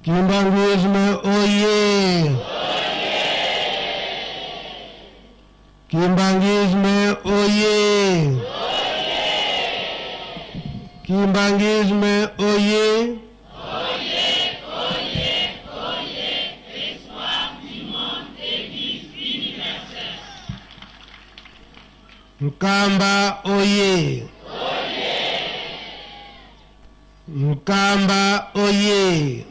Kimbanguisme oye! Kimbanguisme oye! Kimbanguisme oye! Mkamba oye! Mkamba oye!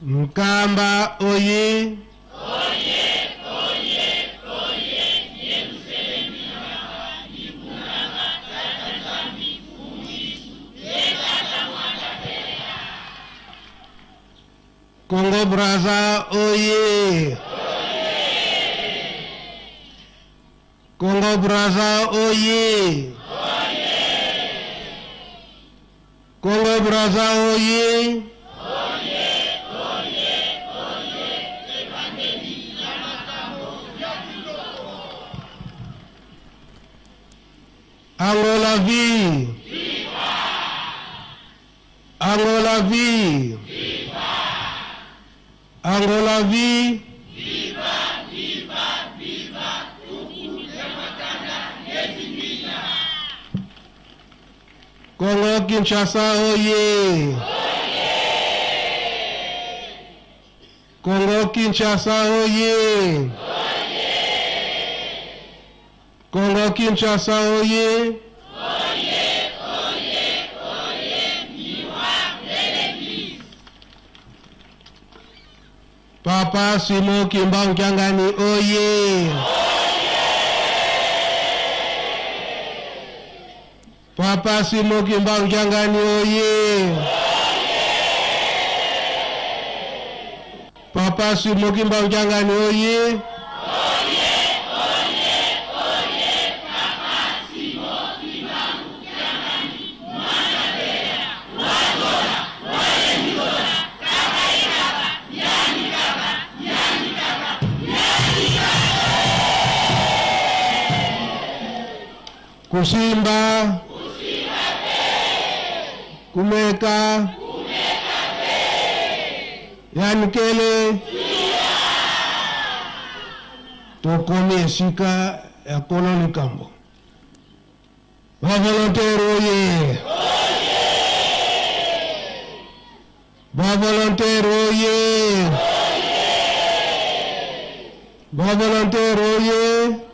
Mkamba oye! Congo Brazza oye! Congo Brazza oye! Congo Brazza oye! Angola vie! Angola vie! Angola vie! Congo Kinshasa oye! Congo Kinshasa oye! Congo Kinshasa oye! Papa Simon Kimba Nkyangani oye! Papa Simon Kimba Nkyangani oye! Papa Simon Kimba Nkyangani oye! Kusimba, kumeka, yanikele, tokomi esika ya kono likambo. Ba volontaire oye! Ba volontaire oye! Ba volontaire oye!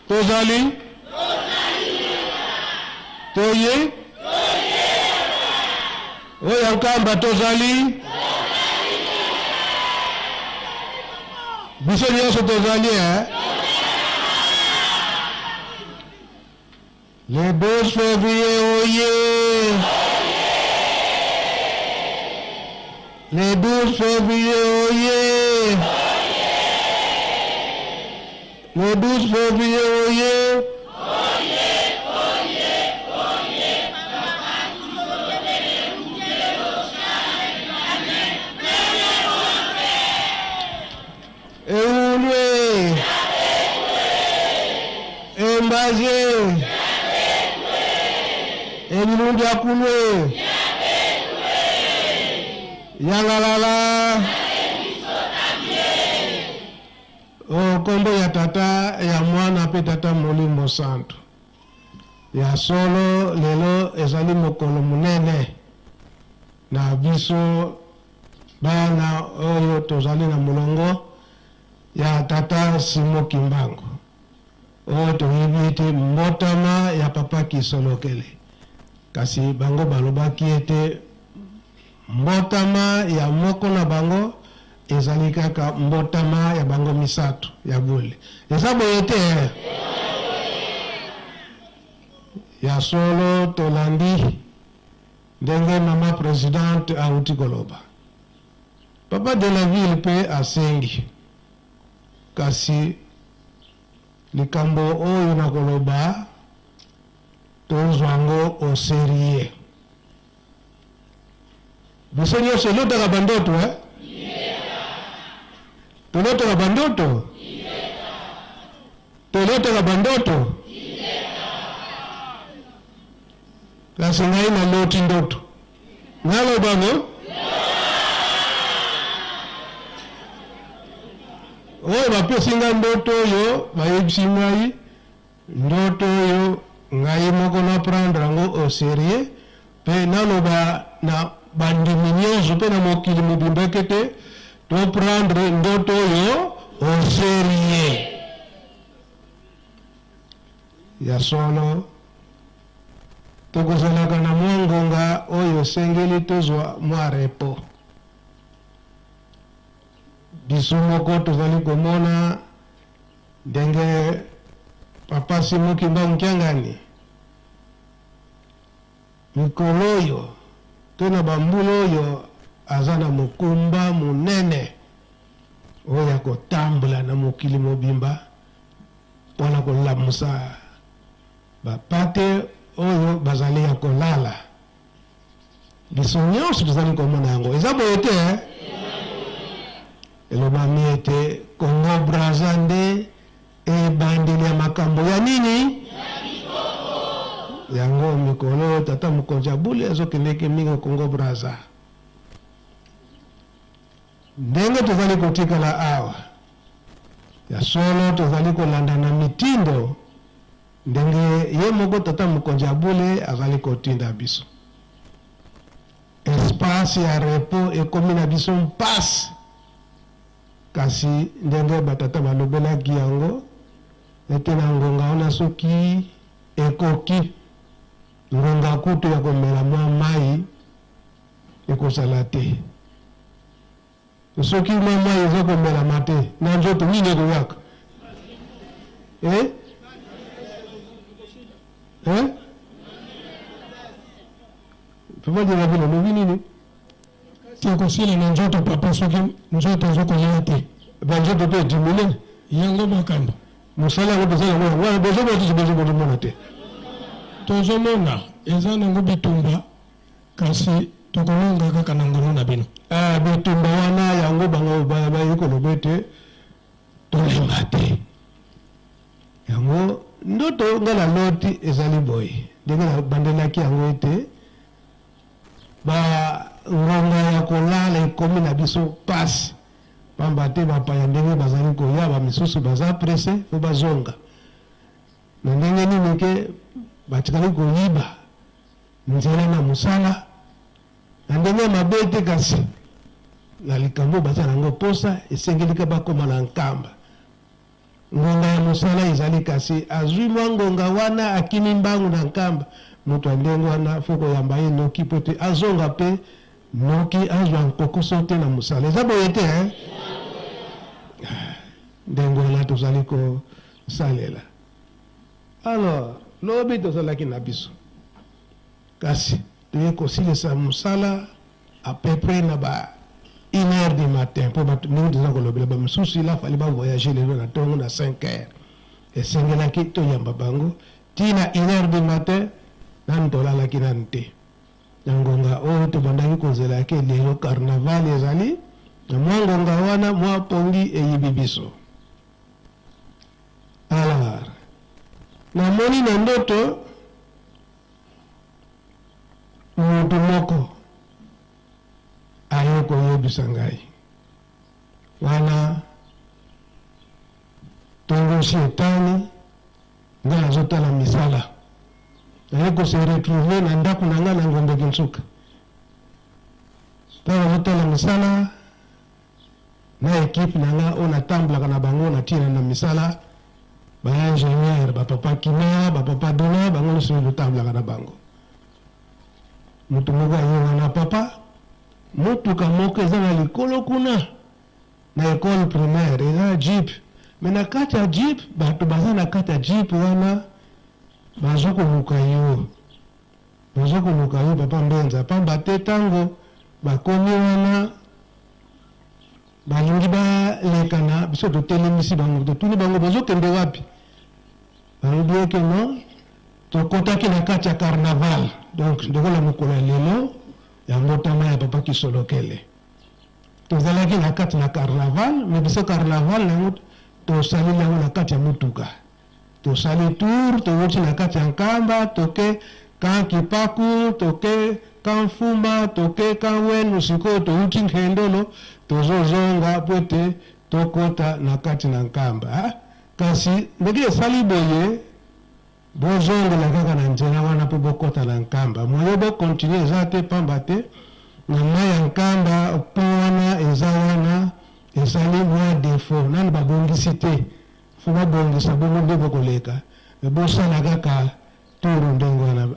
Tozali? Toye? Oya Nkamba tozali? Biso nyonso tozali, Le 12 février oye! Le 12 février oye! Le 12 février oye! Eulwe! Embaje! Emilungi akulwe! Yangalala! Kombo ya tata ya mwana pe tata Molimo Santo. Ya solo lelo ezali mokolo munene na biso bana oyo tozali na mulongo ya tata Simo Kimbangu. Oyo toyebi ete mbotama ya papa Kisolokele. Kasi bango balobaki ete mbotama ya moko na bango ezali kaka mbotama ya bango misato ya bule. Eza boye te ya solo tolandi ndenge mama presidente auti koloba. Papa de la ville pe asengi. Kasi likambo oyo na koloba tozwango o serie. Biso nyonso elotaka bandoto, Tolotaka bandoto? tolotaka bandoto kasi ngai naloti ndoto ngalo bango oyo bapesinga ndoto oyo bayebisi ngai ndoto oyo ngai moko naprendre yango au sérieux mpe naloba na bandimi nyonso mpe na mokili mobimba kete toprendre ndoto oyo au sérieux ya solo tokozalaka na mwa ngonga oyo esengeli tozwa mwa repo biso moko tozali komona ndenge papa Simoki Mbangu Kiangani mikolo oyo to na bambula oyo aza na mokumba monene oyo ya kotambola na mokili mobimba mpona kolamusa bapate oyo bazali ya kolala biso nyonso tozali komona yango eza boye te elobami ete Congo Brazza nde ebandeli ya makambo ya nini yango mikolo tata mokonzi ya bule azokendeke mingi Congo Brazza ndenge tozali kotikala awa ya solo tozali kolanda na mitindo ndenge ye moko tata mokonzi ya bule azali kotinda biso espace ya repo ekomi na biso mpasi kasi ndenge batata balobelaki yango ete na ngonga wana soki ekoki ngonga kutu ya komela mwa mai ekozala te soki mwa mai eza komelama te na nzoto nini ekoyaka papa dira vile lobi nini tikosila na nzoto papa soki nzoto ezokolia te banzoto to edimile yango makambo mosala yango tozala mona wana bozomona te tozomona eza nango bitumba kasi tokolonga kaka na ngono na bino bitumba wana yango bango bayi koloba ete tolemba te yango ndoto nga na loti ezali boye ndenge nabandelaki yango ete ngonga ya kolala ekomi na biso pasi pamba te bapaya ndenge bazali koya bamisusu baza presse fo bazonga na ndenge nini ke batikali koyiba nzela na mosala na ndenge mabe te kasi na likambo baza nango posa esengelika bakoma na nkamba ngonga ya mosala ezali kasi azwi mwa ngonga wana akimi mbangu na nkamba moto ya ndenge wana fo koyamba ye noki po te azonga mpe noki azwa nkokoso te na mosala eza boye te ndenge wana tozali kosalela alors lobi tozalaki na biso kasi toye kosilisa mosala à peu près na ba 1h du matin po bato ndenge toza kolobela bamisusu ila fali bavoyage lelo na ntongo na 5h esengelaki toyamba bango ntina 1h du matin nani tolalaki nani te na ngonga oyo tobandaki kozelaki lelo carnaval ezali na mwa ngonga wana mwa pongi eyibi biso alors namoni na ndoto moto moko aye koyebisa ngai wana tongosi etani ngai azotala misala aye kose retrouve na ndako na ngai na ngombe kinsuka ntango azotala misala na ekipe na ngai oyo natambolaka na bango natina na misala baingénieur bapapa kima bapapa dona bango nyonso totambolaka na bango moto moko aye wana papa motuka moko eza na likolo kuna na ekole primaire eza jeep me na kati ya jeep bato baza na kati ya jeep wana bazokoluka yo papa Mbenza pamba te ntango bakomi wana balingi balekana biso totelemisi bango totuni bango bazokende wapi balobi eke non tokotaki na kati ya carnaval donc ndekola mokolo ya lelo ya mbotama ya papa Kisolokele tozalaki na kati na carnaval me biso carnaval nango tosaleli yango na kati ya motuka tosali tour towuti na kati ya nkamba toke ka kipaku toke ka mfuma toke ka wenu sikoyo towuti nkhendolo tozozonga po ete tokota na kati na nkamba. Kasi ndenge esali boye bozongela kaka na nzela wana mpo bokota na nkamba moyo bokontinue eza te pamba te na mai ya nkamba mpo wana eza wana esali mwa defo nani babongisi te fo babongisa bongo nde bokoleka bosala kaka turu ndenge wana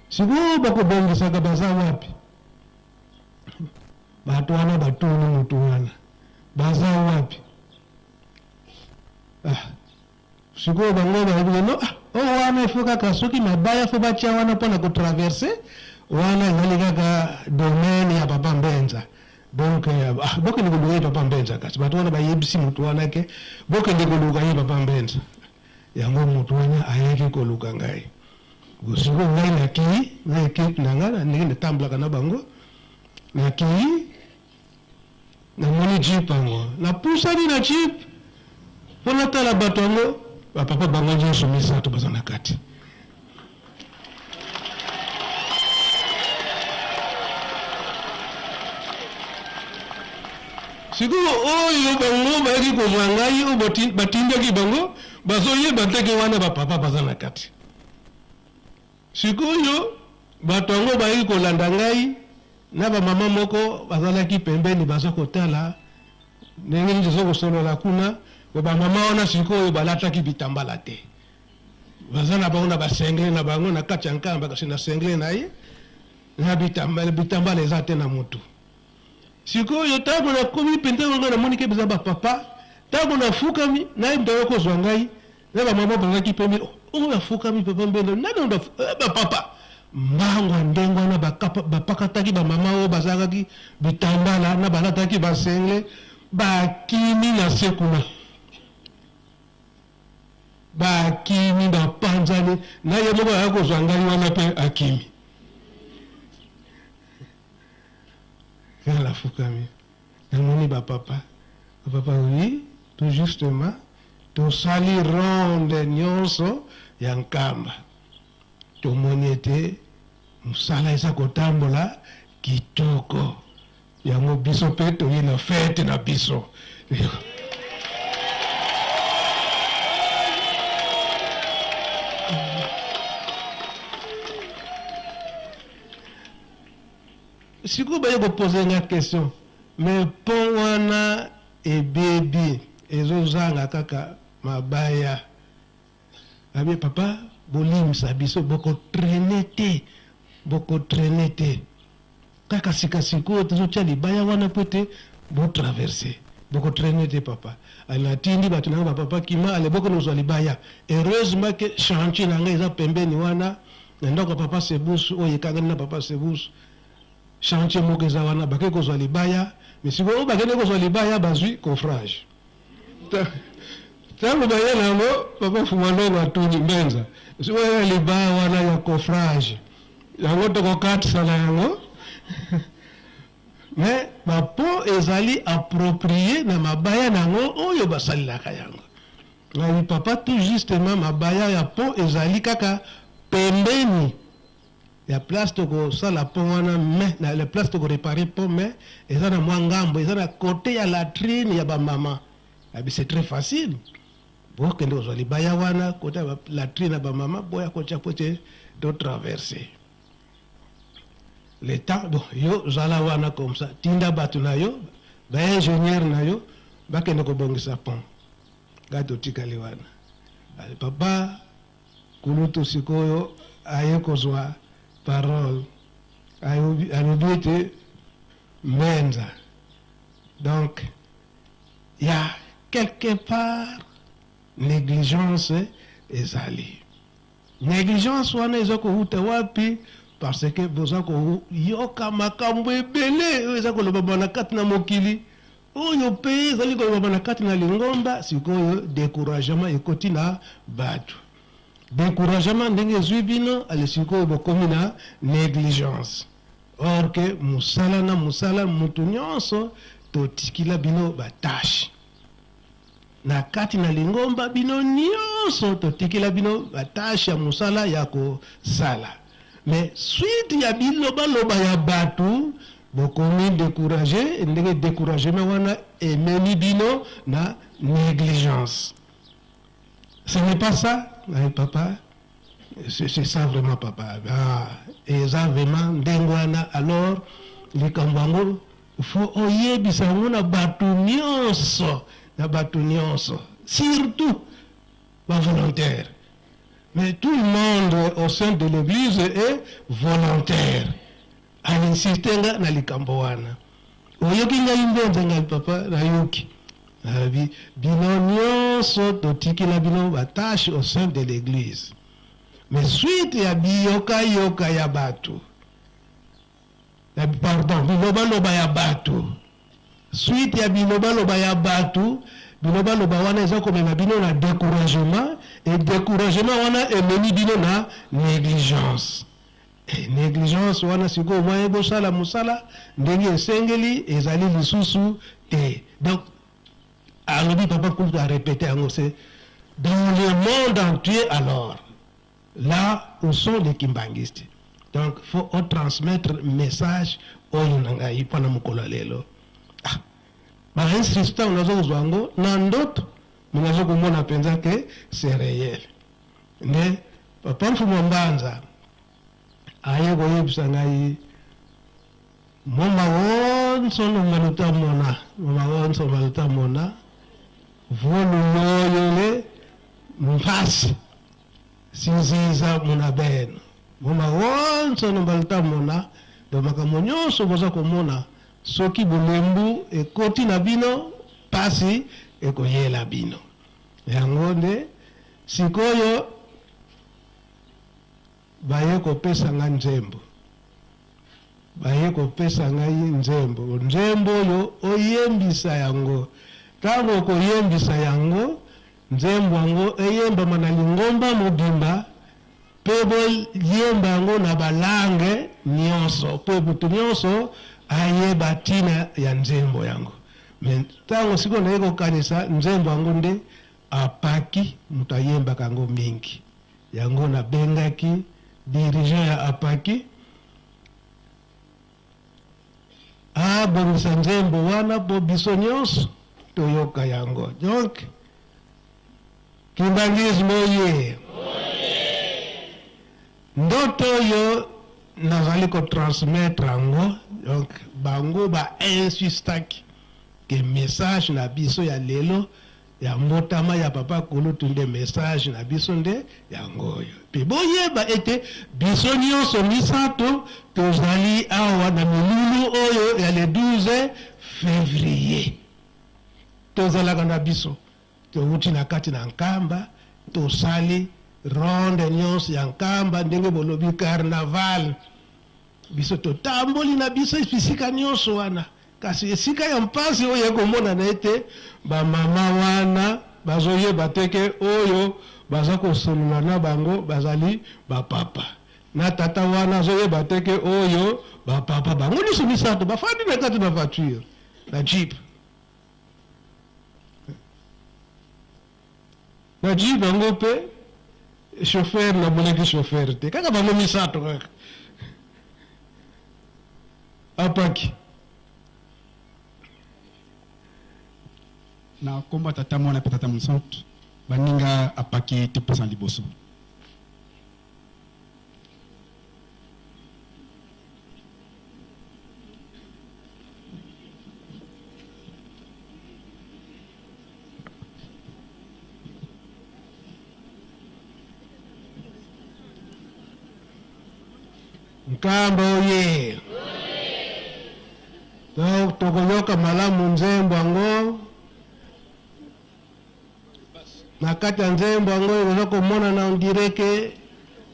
sikoyo bakobongisaka baza wapi bato wana batuni mutu wana baza wapi sikoyo bango bayebi no oyo wana ifo kaka soki mabaya fo batia wana mpona kotraverse wana ezali kaka domaine ya papa Mbenza. Donc bokende koluka ye papa Mbenza kasi bato wana bayebisi mutu wana ke bokende koluka ye papa Mbenza yango mutu wana ayeki koluka ngai sikoyo ngai nakii na ekipe na ngai ndenge natambolaka na bango nakii namoni jip yango napusani na jip mpo natala bato yango bapapa bango nyonso misato baza na kati. Sikoyo oyo bango bayaki kozwa ngai oyo batindaki bango bazoyeba teke wana bapapa baza na kati. Sikoyo bato yango bayaki kolanda ngai na bamama moko bazalaki pembeni baza kotala ndenge nini tozokosolola kuna bamama wana sikoyo balataki bitambala te baza na bango na basengle na bango na kati ya nkamba kasi na sengle na ye na bitambala eza te na motu. Sikoyo ntango nakomi mpenza ngo namoni ke beza bapapa ntango nafukami naye moto ayo kozwa ngai na bamama bazalaki pembeni oyo afukami papa Mbendo nani bapapa mbango ndenge wana bapakataki bamama oyo bazalaki bitambala na balataki basengle bakimi na se kuna bakimi bapanzani na ye moko aya kozwa ngai wana mpe akimi kala fukami namoni bapapa oui tout justement tosali ronde nyonso ya nkamba tomoni ete mosala eza kotambola kitoko yango biso mpe toye na fete na biso. Sikoyo baye kopose nga question mais mpo wana ebebi ezozanga kaka mabaya abi papa bolimisa biso bokotrene te kaka sikoyo tozotia libaya wana mpo ete botraverse bokotrene te papa natindi bato nanga bapapa kima ale bokonozwa libaya heureusement ke chantier na ngai eza pembeni wana na ndako papa Sebusu oyo ekangani na papa Sebusu chantier moko eza wana bakei kozwa libaya mais sikoyo bakende kozwa libaya bazwi coffrage ntango baye nango papa Fumandongo atuni Mbenza sikoyo libaya wana ya coffrage yango tokokatisana yango mais bapo ezali approprié na mabaya nango oyo basalelaka yango ngai papa tout justement mabaya ya po ezali kaka pembeni ya place tokosala po wana mais na la place tokorepare po mais eza na mwa ngambo eza na kote ya latrine ya bamama c'est très facile bokende kozwa libaya wana kote ya latrine ya bamama boya kotia po ete totraverse le temps bon yo zala wana comme ça tinda bato na yo baingénieur na yo bakende kobongisa pont ngai totikali wana papa kulutu sikoyo aye kozwa parole alobi ete Mbenza donc il y a quelque part négligence ezali négligence wana eza kohuta wapi parce que boza koyoka makambo ebele oyo eza kolobama na kati na mokili oyo mpe ezali kolobama na kati na lingomba sikoyo découragement ekoti na bato découragement ndenge ezwi bino ale sikoyo bokomi na négligence or que mosala na mosala moto nyonso totikila bino batashe na kati na lingomba bino nyonso totikela bino batashe ya musala ya kosala. Mais suite ya bilobaloba ya batu bokomi découragé, ndenge découragement wana emeni bino na négligence. Ce n'est pas ça, papa. C'est ça vraiment, papa. Et ça vraiment ndengwana. Alors les kambango faut oyebisa na batu nyonso, na batu nyonso, surtout les volontaires. Mais tout le monde au sein de l'église est volontaire. Alinsister na likambo wana. Oyoki nga imbenza nga papa na yoki. Bino nyonso totikela bino batache au sein de l'église. Mais suite ya biyoka yoka ya batu. Pardon, bilobaloba ya batu. Suite ya bilobaloba ya batu, bilobaloba wana eza komema bino na découragement, et découragement wana emeni bino na négligence. Négligence wana siko mwaye bosala musala ndenge esengeli ezali lisusu te. Donc alobi papa Koulou a répété c'est dans le monde entier alors là où sont les kimbangistes. Donc il faut transmettre message oyo nangai pana mukolo lelo. Ma insista unazo uzwango na ndoto munazo kumona penza ke c'est réel. Mais papa Mfumu Mbanza aye koyebisa ngai moma wonso no maluta mona, moma wonso maluta mona volu yoyole mpasi sinziza muna beno moma wonso no maluta mona do makambo nyonso boza komona soki bolembu ekoti na bino pasi ekoyela bino yango nde sikoyo baye kopesa nga nzembo, baye kopesa ngai nzembo, nzembo yo oyembisa yango. Tango koyembisa yango nzembo yango eyemba mana lingomba mobimba pebo yemba yango na balange nyonso po butu nyonso ayeba tina ya nzembo yango. Mais tango siko na yeko kanisa nzembo yango nde apaki mutayemba kango mingi yango na bengaki dirigeant ya apaki abongisa nzembo wana po biso nyonso toyoka yango. Donc kimbangisme oye ndoto yo nazali kotransmettre yango. Donc bango ba insistaki ke message na biso ya lelo ya mbotama ya papa Koulou tunde message na biso nde yango oyo. Pe boyeba ete biso nyonso misato tozali awa na milulu oyo ya le 12 février. Tozalaka na biso touti na kati na nkamba tosali ronde nyonso ya nkamba ndenge bolobi carnaval. Biso totamboli na biso esika nyonso wana. Kasi esika ya mpasi oyo ekomona na ete bamama wana bazoyeba teke oyo baza kosolula na bango bazali bapapa. Na tata wana azoyeba teke oyo bapapa bango nyonso misato bafandi na kati na voiture na jeep. Na jeep bango pe chauffeur na moneki chauffeur te kaka bango misato kaka apaki. Na komba tata mwana pe tata monsanto baninga apaki te posa liboso. Nkamba oye tokoyoka malamu nzembo yango na kati ya nzembo yango ezo komona na ondireke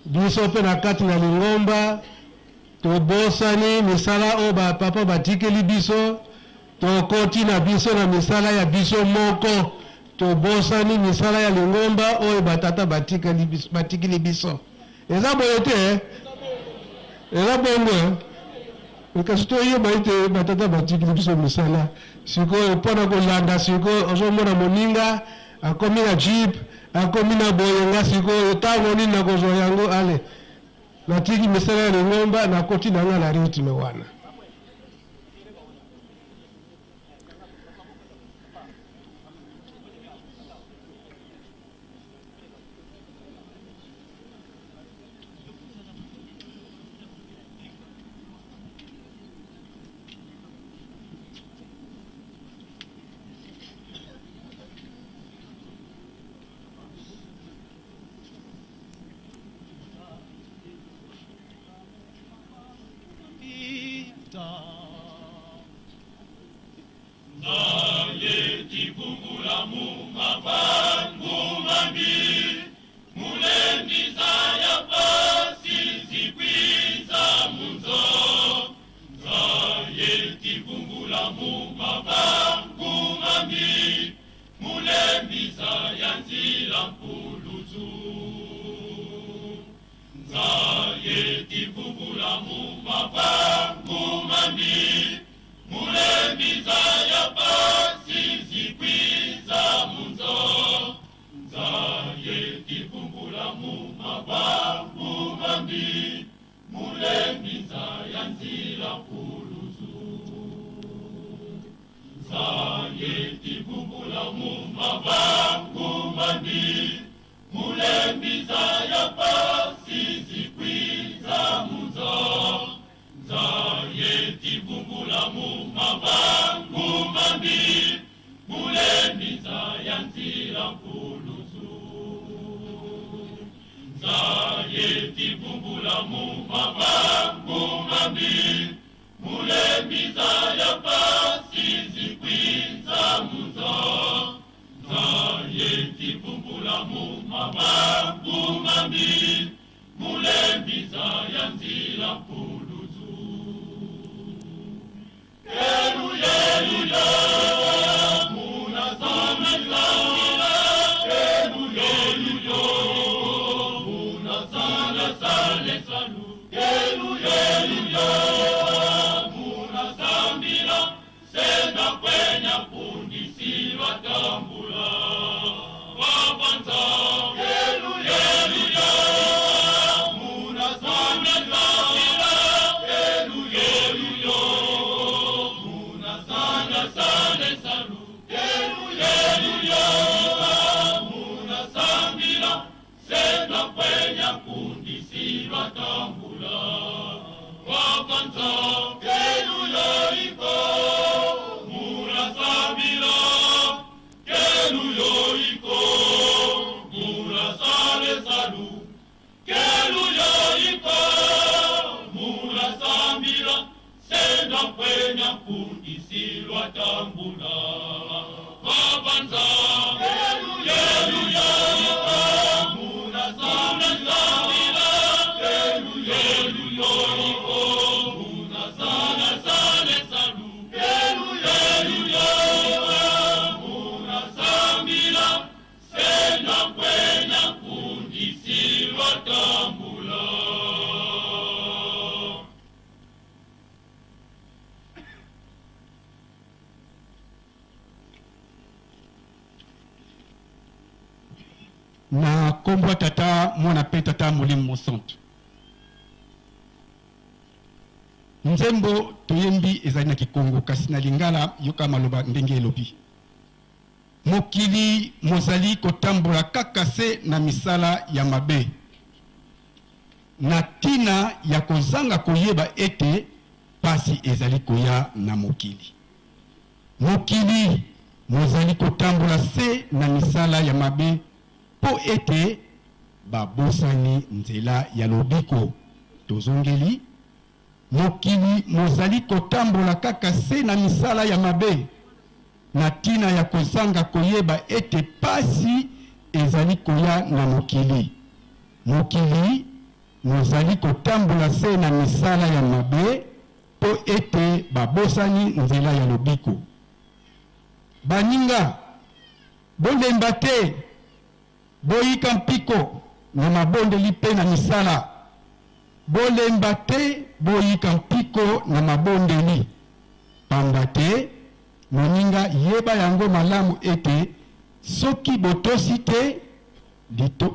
biso pe na kati na lingomba tobosani misala oyo bapapa batikeli biso tokoti na biso na misala ya biso moko tobosani misala ya lingomba oyo batata batikeli biso. Eza boye te eza bongo kasi toyeba ete batata batikili biso misala sikoyo mpona kolanda sikoyo ozomona moninga akomi na jeep akomi na boye nga sikoyo ntango nini nakozwa yango ale natiki misala ya lingomba nakoti na nga na rythme wana. na kombo tata mwana pe tata Molimo Mosantu nzembo toyembi ezali na Kikongo kasi na Lingala yoka maloba ndenge elobi mokili mozali kotambola kaka se na misala ya mabe na tina ya kozanga koyeba ete pasi ezali koya na mokili mokili mozali kotambola se na misala ya mabe po ete babosani nzela ya lobiko tozongeli mokili mozali kotambola kaka se na misala ya mabe na tina ya kozanga koyeba ete pasi ezali koya na mokili mokili mozali kotambola se na misala ya mabe po ete babosani nzela ya lobiko baninga bolemba te boyika mpiko na mabondeli pe na misala bolemba te boyika mpiko mpiko na mabondeli pamba te moninga yeba yango malamu ete soki botosi te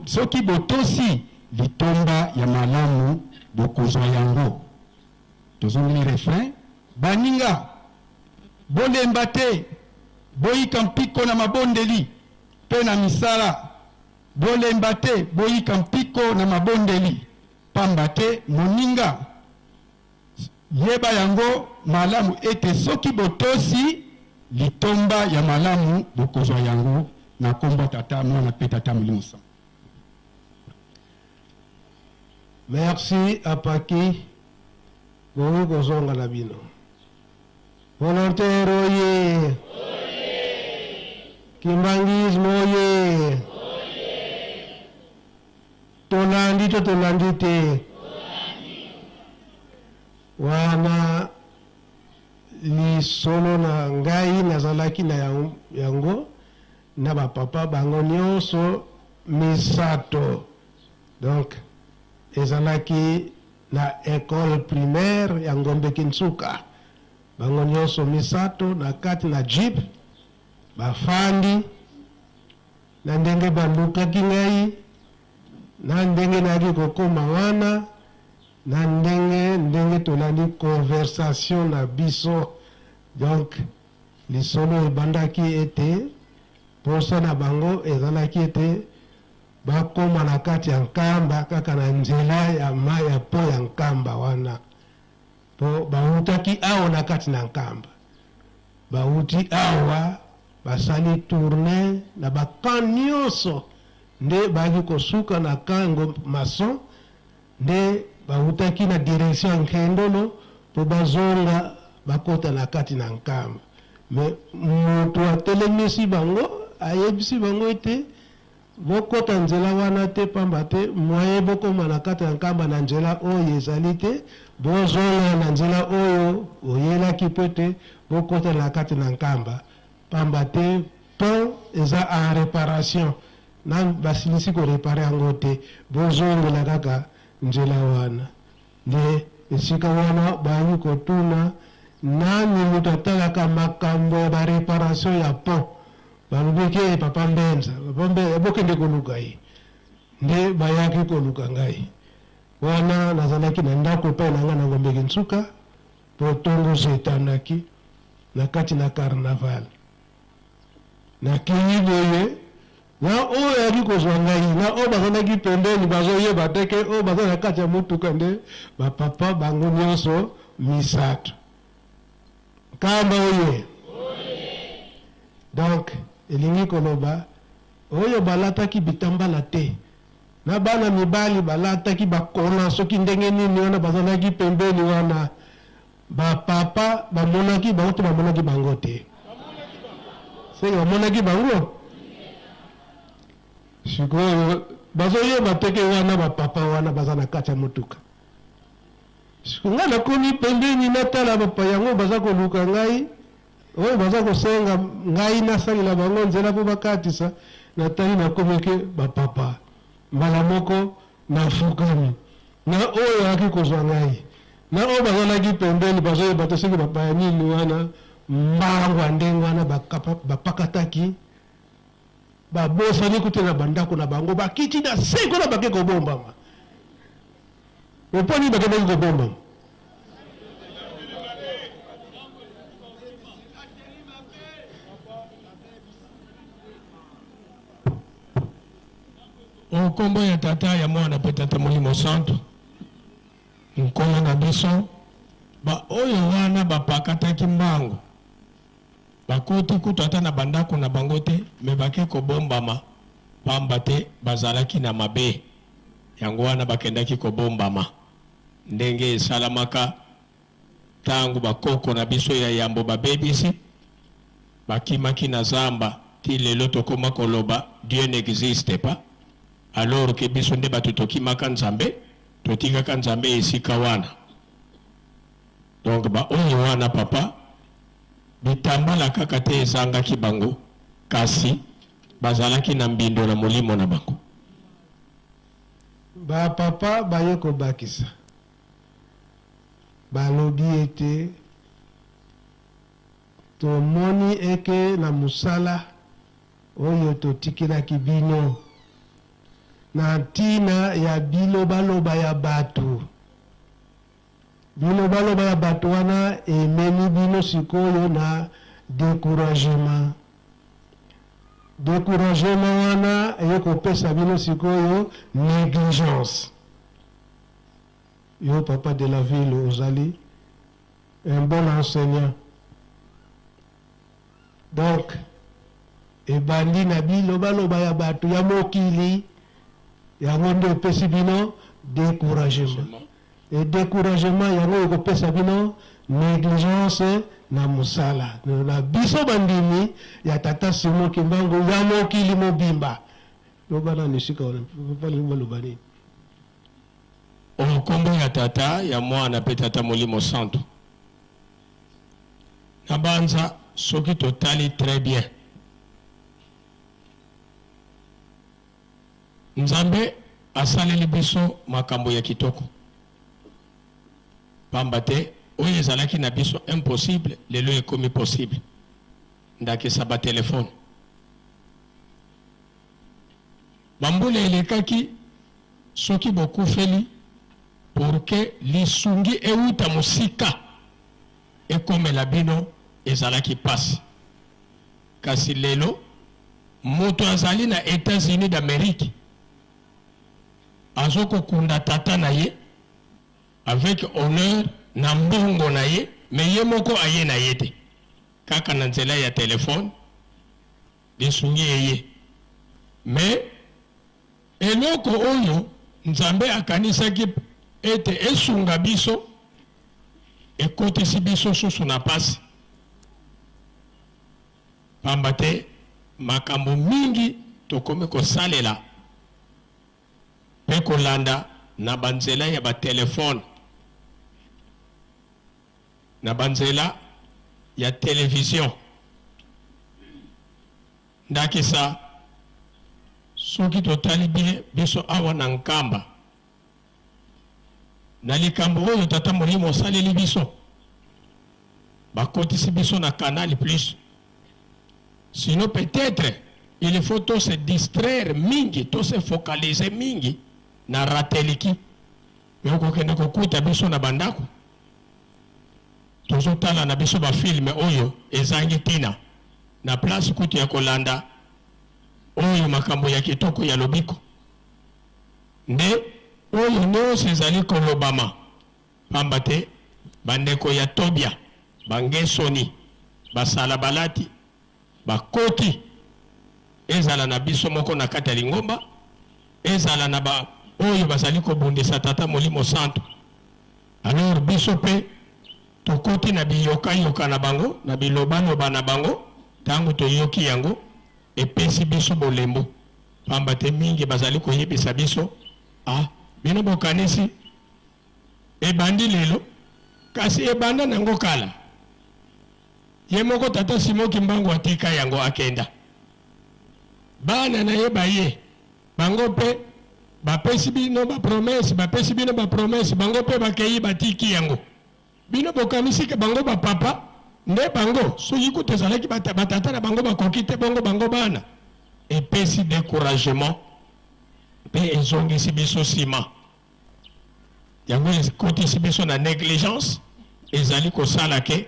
soki botosi litomba ya malamu bokozwa yango. Tozongeli refrain baninga bolemba te boyika mpiko na mabondeli pe na misala bolemba te boyika mpiko na mabondeli pamba te moninga yeba yango malamu ete soki botosi litomba ya malamu bokozwa yango na kombo tata mwana pe tata Molimo Sango. Merci à Paki. Bonjour Kozonga Labino. Volontaire oye. Kimbangisme oye. Tolandi to tolandi te. Wana li solo na ngai nazalaki na yango na ba papa bango nyonso misato. Donc ezalaki na école primaire ya Ngombe Kinsuka bango nyonso misato na kati na jeep bafandi na ndenge balukaki ngai na ndenge naki kokoma wana na ndenge tolandi conversation na biso. Donc lisolo ebandaki ete posa na bango ezalaki ete bakoma na kati ya nkamba kaka na nzela ya mai ya po ya nkamba wana po bautaki awa na kati na nkamba bauti awa basali tourne na bakan nyonso nde baki kosuka na kango mason nde bautaki na direction nkendolo po bazonga bakota na kati na nkamba. Me mutu atelemisi bango ayebisi bango ete bokota nzela wana te pamba te mwaye bokoma na kati ya nkamba na nzela oyo ezali te bozonga na nzela oyo oyelaki po te bokota na kati na nkamba pamba te pont eza en réparation na basilisi korepare yango te bozongela kaka nzela wana. Nde esika wana bayi kotuna nani mutu atalaka makambo ya bareparation ya pont balubike papa Mbenza ebokende koluka ye nde bayaki koluka ngai wana nazalaki na ndako epai na nga na Ngombe Kinsuka po tongoso etandaki na kati na carnaval nakei boye na oyo yaki kozwa ngai na oyo bazalaki pembeni bazoyeba teke oyo baza na kati ya motuka nde bapapa bango nyonso misato kamba oye. Donc elingi koloba oyo balataki bitambala te na bana mibali balataki bakona soki ndenge nini wana bazalaki pembeni wana bapapa bamonaki bango te bamonaki bango te seke bamonaki bango sikoyo bazoyeba teke wana bapapa wana baza na kati ya motuka. Nga nakomi pembeni natala bapa yango baza koluka ngai oyo baza kosenga ngai nasalila bango nzela po bakatisa natali nakomi ke bapapa mbala moko nafukami na oyo ayaki kozwa ngai na oyo bazalaki pembeni bazoyeba te soki bapa ya nini wana mbango ya ndenge wana bapakataki babosani kute na bandako na bango bakiti na seko na bake kobombama oponi bakendaki kobombama. Nkombo ya tata ya mwana pe tata Molimo Sango nkola na biso ba oyo wana bapakataki mbango bakoti kutata na bandako na bango te me bake kobombama pamba te bazalaki na mabe yango wana bakendaki kobombama ndenge esalamaka tangu bakoko na biso ya yambo babebisi bakimaki na zamba ti lelo tokoma koloba Dieu n'existe pas alors que biso nde bato tokimaka nzambe totikaka nzambe esika wana. Donc ba oyo wana papa bitambala kaka te ezangaki bango kasi bazalaki na mbindo na molimo na bango. Ba papa baye kobakisa balobi ete tomoni eke na musala oyo totikelaki bino na ntina ya bilobaloba ya bato. Bilobaloba ya bato wana ememi bino sikoyo na découragement. Découragement wana eyokopesa bino sikoyo négligence. Yo papa de la ville ozali un bon enseignant. Donc ebandi na bilobaloba ya bato ya mokili yango nde opesi bino découragement. Et découragement yango ekopesa bino négligence na musala. Na biso bandimi ya tata Simon Kimbangu ya mokili mobimba. Lobana nisika pale lobani. Okombo ya tata ya mwana pe tata Molimo Santo. Nabanza soki totali très bien. Nzambe asaleli biso makambo ya kitoko. Pamba te oyo ezalaki na biso impossible lelo ekomi possible. Ndakisa ba telefone. Bambule elekaki soki bokufeli pour que lisungi euta musika ekomela bino ezalaki pasi. Kasi lelo moto azali na États-Unis d'Amérique azoko kunda tata na ye avec honneur na mbongo na ye, me ye moko aye na ye te kaka na nzela ya telefone lisungi eye. Me eloko oyo Nzambe akanisaki ete esunga biso ekotisi biso susu na pasi. Pamba te makambo mingi tokomi kosalela pe kolanda na banzela ya ba telefone, na banzela ya télévision. Ndakisa soki totali bien biso awa na nkamba na likambo oyo tata Molimo osaleli biso bakotisi biso na Canal Plus. Sinon peut-être il faut tout se distraire mingi, tout se focaliser mingi na rateliki. Mais okokende kokuta biso na bandako tozotala na biso ba film oyo ezangi tina na place kutu ya kolanda oyo makambo ya kitoko ya lobiko nde oyo nyonso ezali kolobama. Pamba te bandeko ya Tobia bangesoni basala balati bakoti ezala na biso moko na kati ya lingomba, ezala na ba oyo bazali kobundisa tata Molimo Santo. Alors biso pe tokoti na biyoka na bango na bilobanoba na bango tango toyoki yango epesi biso bolembo. Pamba te mingi bazali koyebisa biso bino bokanisi ebandi lelo kasi ebanda nango kala. Ye moko tata Simon Kimbangu atika yango akenda. Bana na ye baye bango pe bapesi bino ba promesse, bapesi bino ba promesse, bango pe bakeyi batiki yango. Bino bokanisi ke bango ba papa nde bango soki kutu ezalaki batata na bango bakoki te bongo bango bana. Epesi découragement pe ezongisi biso sima. Yango ekotisi biso na négligence ezali kosala ke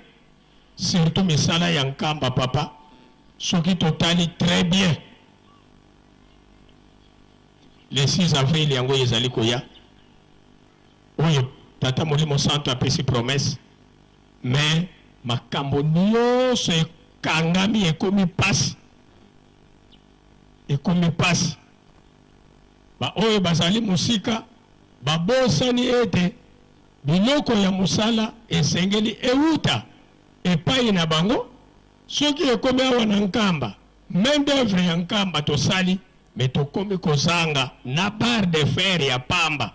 surtout misala ya nkamba papa soki totali très bien. Le 6 avril yango ezali koya oyo tata Molimo Santo apesi promesse, mais makambo nyonso ekangami ekomi pasi. Ekomi pasi. Ba oyo bazali musika babosani ete biloko ya musala esengeli euta epai na bango soki ekomi awa na nkamba main d'œuvre ya nkamba tosali me tokomi kozanga na barre de fer ya pamba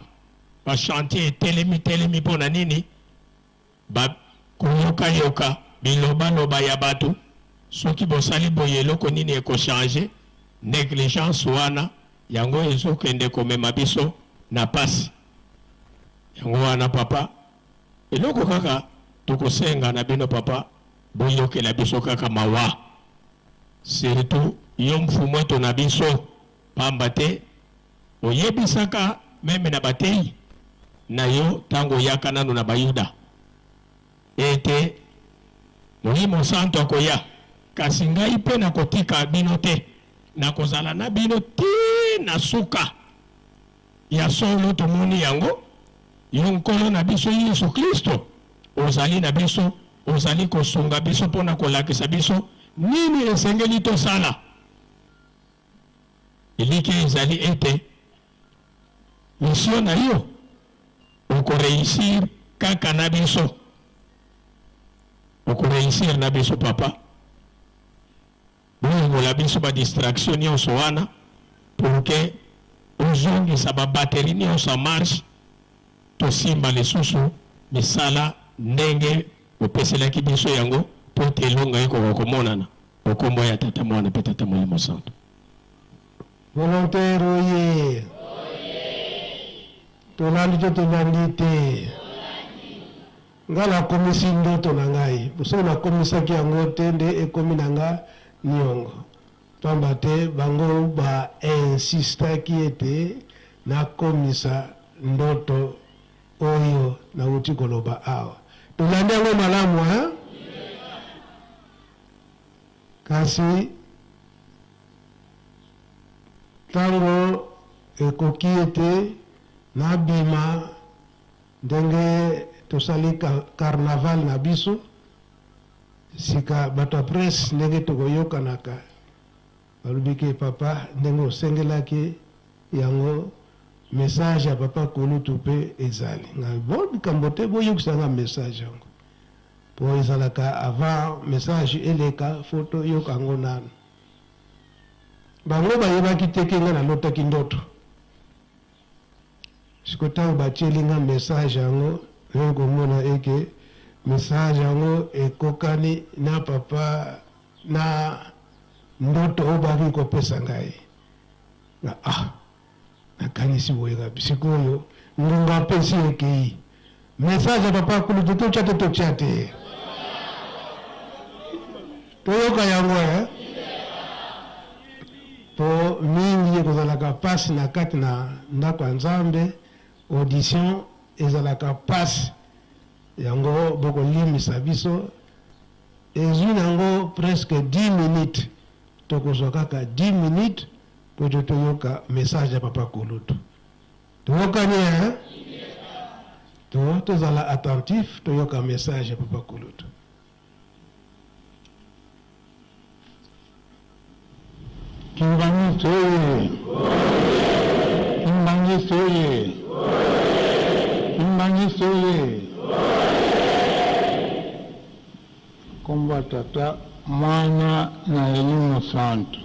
ba chantier telemi pona nini ba koyoka bilobaloba ya bato soki bosali boye eloko nini ekochange. Négligence wana yango ezokende komema biso na pasi. Yango wana papa eloko kaka tokosenga na bino papa boyokela biso kaka mawa surtout yo mfumu eto na biso pamba te oyebisaka meme na batei na yo tango yaka nano na bayuda ete Molimo Santo akoya kasi ngai pe nakotika bino te nakozala na bino ti na suka ya solo tomoni yango yo nkolo na biso Yesu Kristo ozali na biso ozali kosunga biso mpona kolakisa biso nini esengeli tosala eliki ezali ete mission na yo okoreisir kaka na biso okoreisir na biso papa bongola biso badistraction nyonso wana pour ke ozongisa babateri nyonso marche tosimba lisusu misala ndenge opeselaki biso yango mpo te elonga ekoka komonana okombo ya tata mwana mpe tata molimo santo volontaire oye tolandi to tolandi te nga nakomisi ndoto na ngai bosoki nakomisaki yango te nde ekomi na nga niongo pamba te bango bainsistaki ete nakomisa ndoto oyo nauti koloba awa tolandi yango malamu ha kasi tango ekoki ete nabima ndenge tosali carnaval na biso sika bato ya presse ndenge tokoyokanaka balobiki papa ndenge osengelaki yango message ya papa Kulutu mpe ezali ngai bo likambo te boyokisanga message yango po ezalaka avant message eleka foto yoka yango nano bango bayebaki teke nga nalotaki ndoto siko ntango batieli nga message yango komona eke message yango ekokani na papa na ndoto oyo baki kopesa ngai na nakanisi boye ngapi sikoyo ngunga apesi ekei message ya papa Kulutu totya te totya te toyoka yango po mingi ekozalaka pasi na kati na ndako ya Nzambe audition ezalaka pasi yango bokolimisa biso ezwi nango presque 10 minutes tokozwa kaka 10 minutes po toyoka message ya papa Kulutu toyokani tozala attentif toyoka message ya papa Kulutu. Kimbangi soye Kimbangi soye Kimbangi soye Komba tata Mwana na Elimu Santo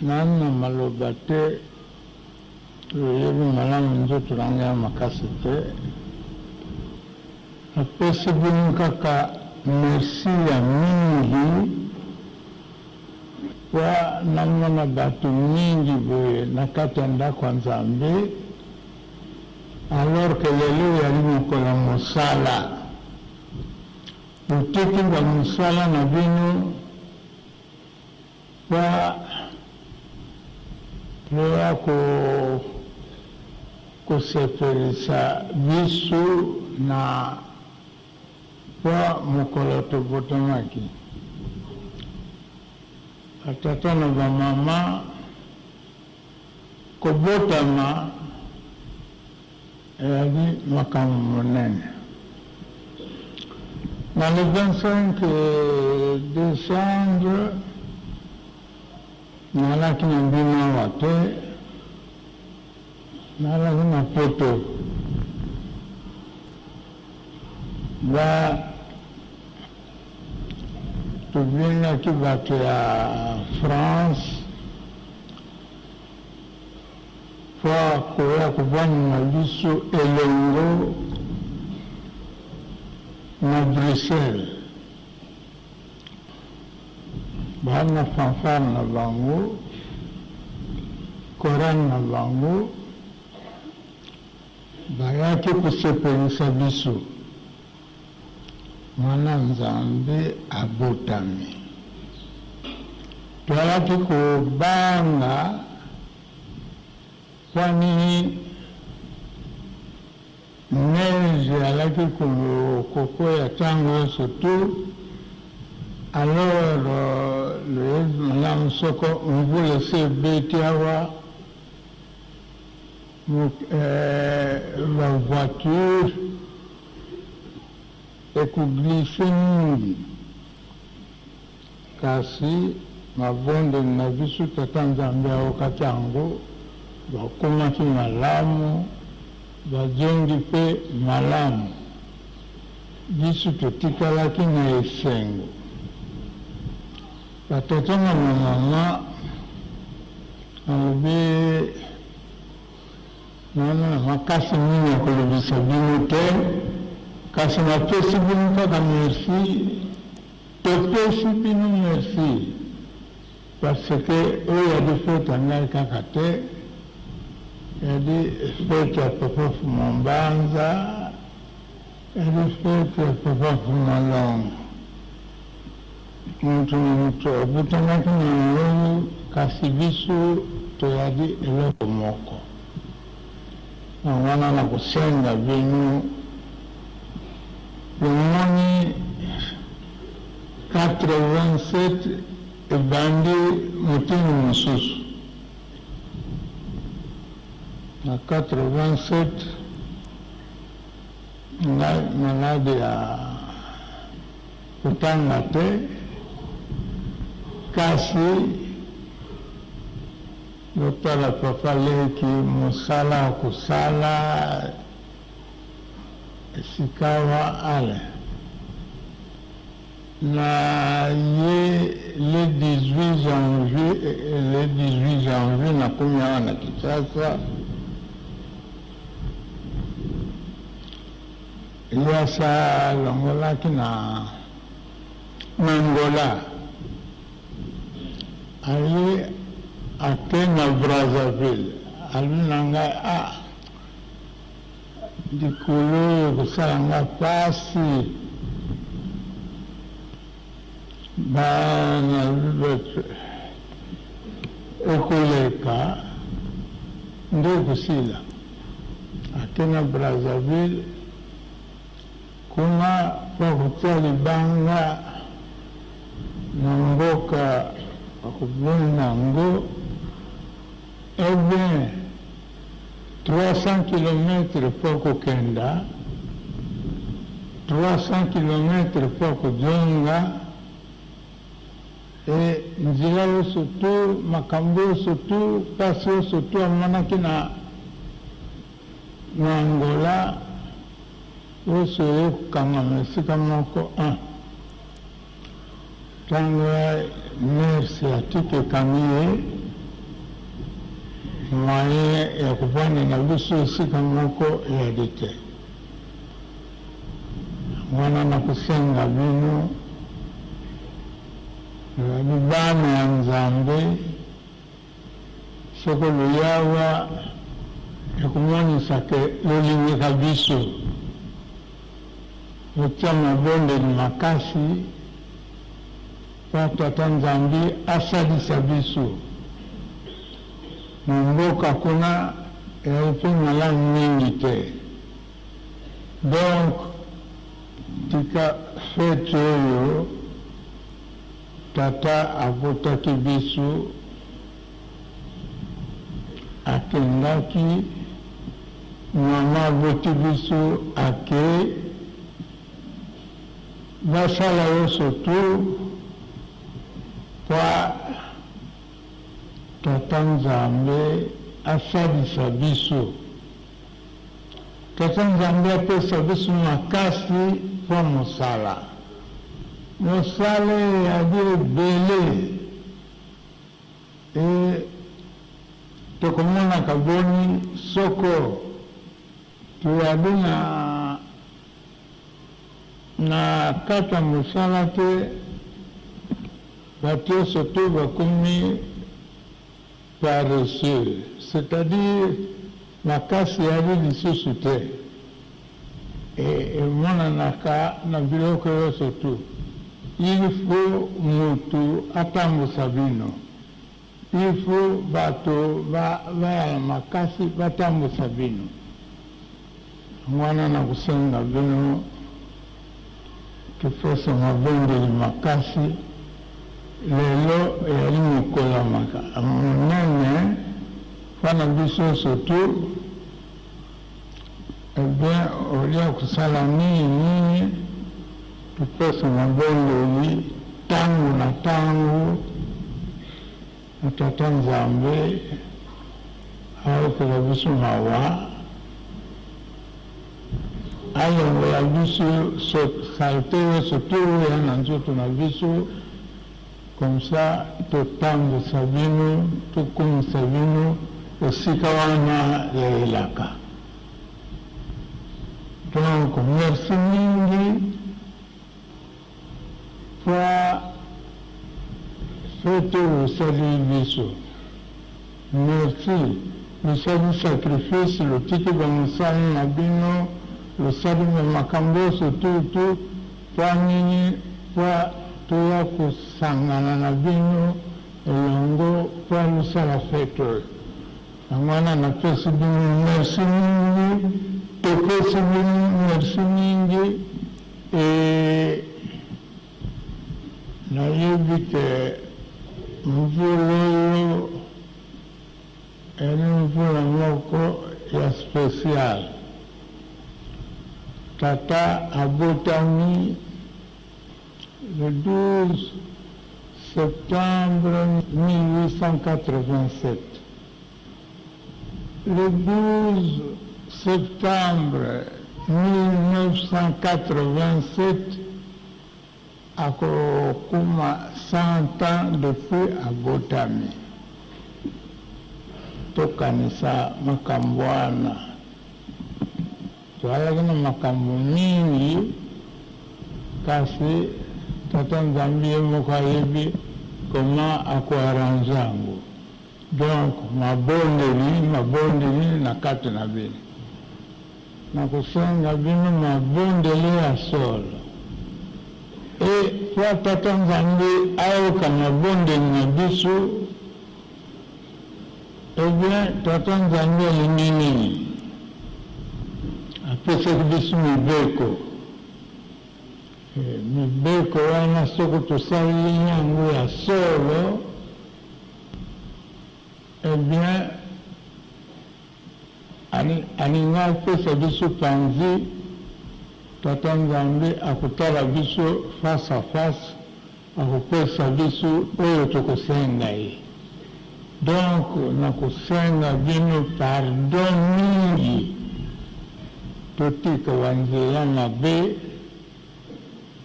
Nana malobate Yebi malamu nzoto ranga makasi te apesi bino kaka merci ya mingi kwa namna na bato mingi boye na kati ya ndako ya Nzambe alors que lelo yali mokolo ya mosala oteki ba mosala na bino kwa loya kosepelisa biso na kwa mokolo tobotamaki atata na bamama kobotama eyali makambo monene na le 25 décembre nalaki na mbino awa te nalaki na poto tobengaki bato ya France po koya kobwanana biso elongo na Bruxelles bana fanfare na bango Coran na bango bayaki kusepelisa biso mwana nzambe abotami twalaki kobanga kwani neige alaki kokwea ntango nyonso tu. Alors madame Soko mvula sebeti awa la voiture ekuglise mingi kasi mabonde na biso tata nzambe aokati yango bakomaki malamu bajongi mpe malamu biso totikalaki na esengo batata na mama alobi nana makasi mingi ya kolobisa bino te kasi napesi bino kaka merci topesi bino merci parce que oyo yadi fete ya ngai kaka te yadi fete ya papa Fumambanza yadi fete ya papa Fumalongo mutu obutanaki na ngoyi kasi biso toyadi eloko moko wana na kusenga bino omoni 87 ebandi motini mosusu na 87 ngai malade ya kotanga te kasi lotala papa leki mosala kusala esikawa ale na ye le 18 janvier nakomi awa na Kinshasa yasa longolaki na Angola ali ake na Brazzaville ali na ngai likolo ekosala nga pasi bana ekoleka nde ekosila ake na Brazzaville kuna mpo kotia libanga na mboka bakobuni nango bien 300 km mpo kokenda 300 km mpo kojonga nzela yoso tu makambo yoso tu pasi yoso tu amonaki na Angola yoso yokokangama esika moko ntango merci atiki ekangi ye moyen ya kovanda na biso esika moko eyadi te wana na kosenga bino bana ya Nzambe soko loyawa ekomonisa ke lolingaka biso otia mabondeli makasi mpo tata Nzambe asalisa biso na mboka kuna eyali mpe malamu mingi te donc tika fete oyo tata abotaki biso akendaki mama aboti biso ake basala yoso tu kwa tata Nzambe asalisa biso tata Nzambe apesa biso makasi mpo mosala yadi ebele tokomonaka boni soko toyadi na kati ya mosala te bato nyonso to bakomi paresseux, c'est-à-dire makasi yali lisusu te emonanaka na biloko nyonso tu. Il faut mutu atambusa bino, il faut bato baya na makasi batambusa bino. Mwana na kusenga bino tufose mabondeli makasi lelo yali mokolo monene fana biso sotu. Bien, olia kusala nini tupese mabondeli tangu na tangu Tata Nzambe awekela biso mawa ayongola biso salte nyonso toya na nzoto na biso, comme ça totambwisa bino tokumisa bino esika wana yaelaka. Donc merci mingi pour fete osali biso. Merci losali sacrifice lotiki bamosali na bino losali makambo nyonso tutu mpo nini mpo toya kosangana na bino elongo mpo losala fete oyo. Yango wana napesi bino merci mingi, topesi bino merci mingi. Nayebi te mvula oyo eni mvula moko ya spécial. Tata abotami le 12 septembre 1887. Le 12 septembre 1987, akokuma 100 ans depuis abotami. Tokanisa makambo wana. Twalaki na makambo mingi, kasi Tata Nzambe ye moko ayebi koma akuarrange yango. Donc mabondeli na kati na bino. Nakusenga bino mabondeli ya solo. Kwa Tata Nzambe ayoka mabondeli na biso, bien Tata Nzambe alingi nini? Apesaki biso mibeko. Mibeko wana soko tosali yango ya solo, bien alingi apesa biso panzi. Tata Nzambe akutala biso face à face, akupesa biso oyo tokosenga ye. Donc nakusenga bino pardon mingi, totika wanzela mabe,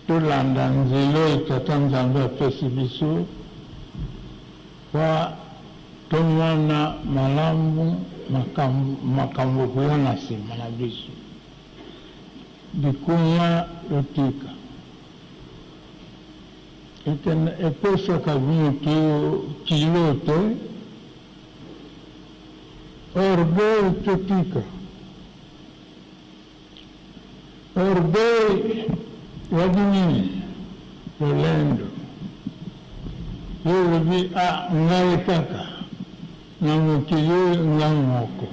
tolanda nzela oyo Tata Nzambe apesi biso, kwa tomona malamu makambo kuya na nsima na biso. Bikuma lotika epesaka bino kilote orgueil totika orgueil yadi nini lolendo yolobi ngai kaka na mokili oyo ngai moko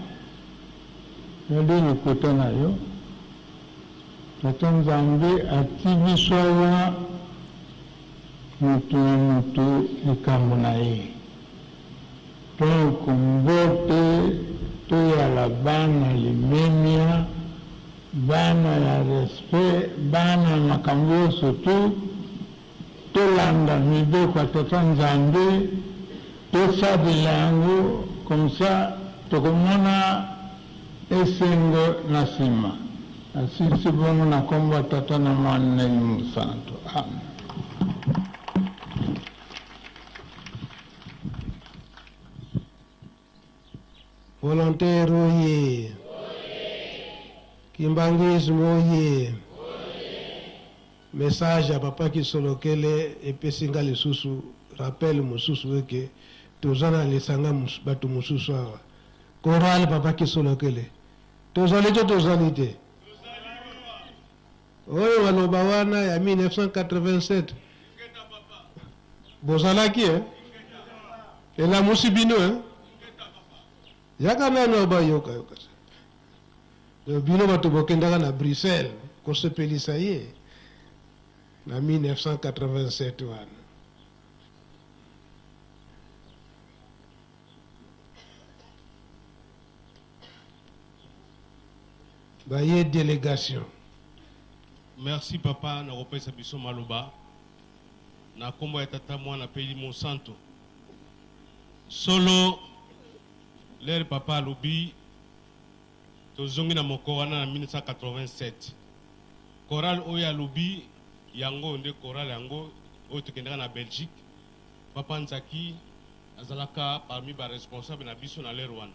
yadi likota na yo. Tata Nzambe ati biso awa mutu na mutu likambo na ye. Donc mbote toyala bana limemia, bana ya respect, bana makambo nyonso tu, tolanda mibeko ya Tata Nzambe, tosabela yango, comme ça tokomona esengo na nsima. Asisi bongo na kombo Tata na Mwana na Musantu. Amen. Volontaire oye. Kimbangismo oye. Message à papa Kisolokele epesinga lisusu rappel mususu weke tozana lesanga batu mususu awa. Choral papa kisolokele. Tozali. Oyo waloba wana ya 1987. Bozalaki et la musibino yaka nano ba yoka. Le bino batubokendaka na Bruxelles ko sepelisa ye na 1987 wana. Baye délégation. Merci papa na repesa biso maloba na kombo ya tata mwana peli Monsanto solo l'air papa lobi tozongi na moko wana na 1987 choral oya lobi yango nde choral yango oyo tokendaka na Belgique papa Nzaki azalaka parmi ba responsable na biso na l'air wana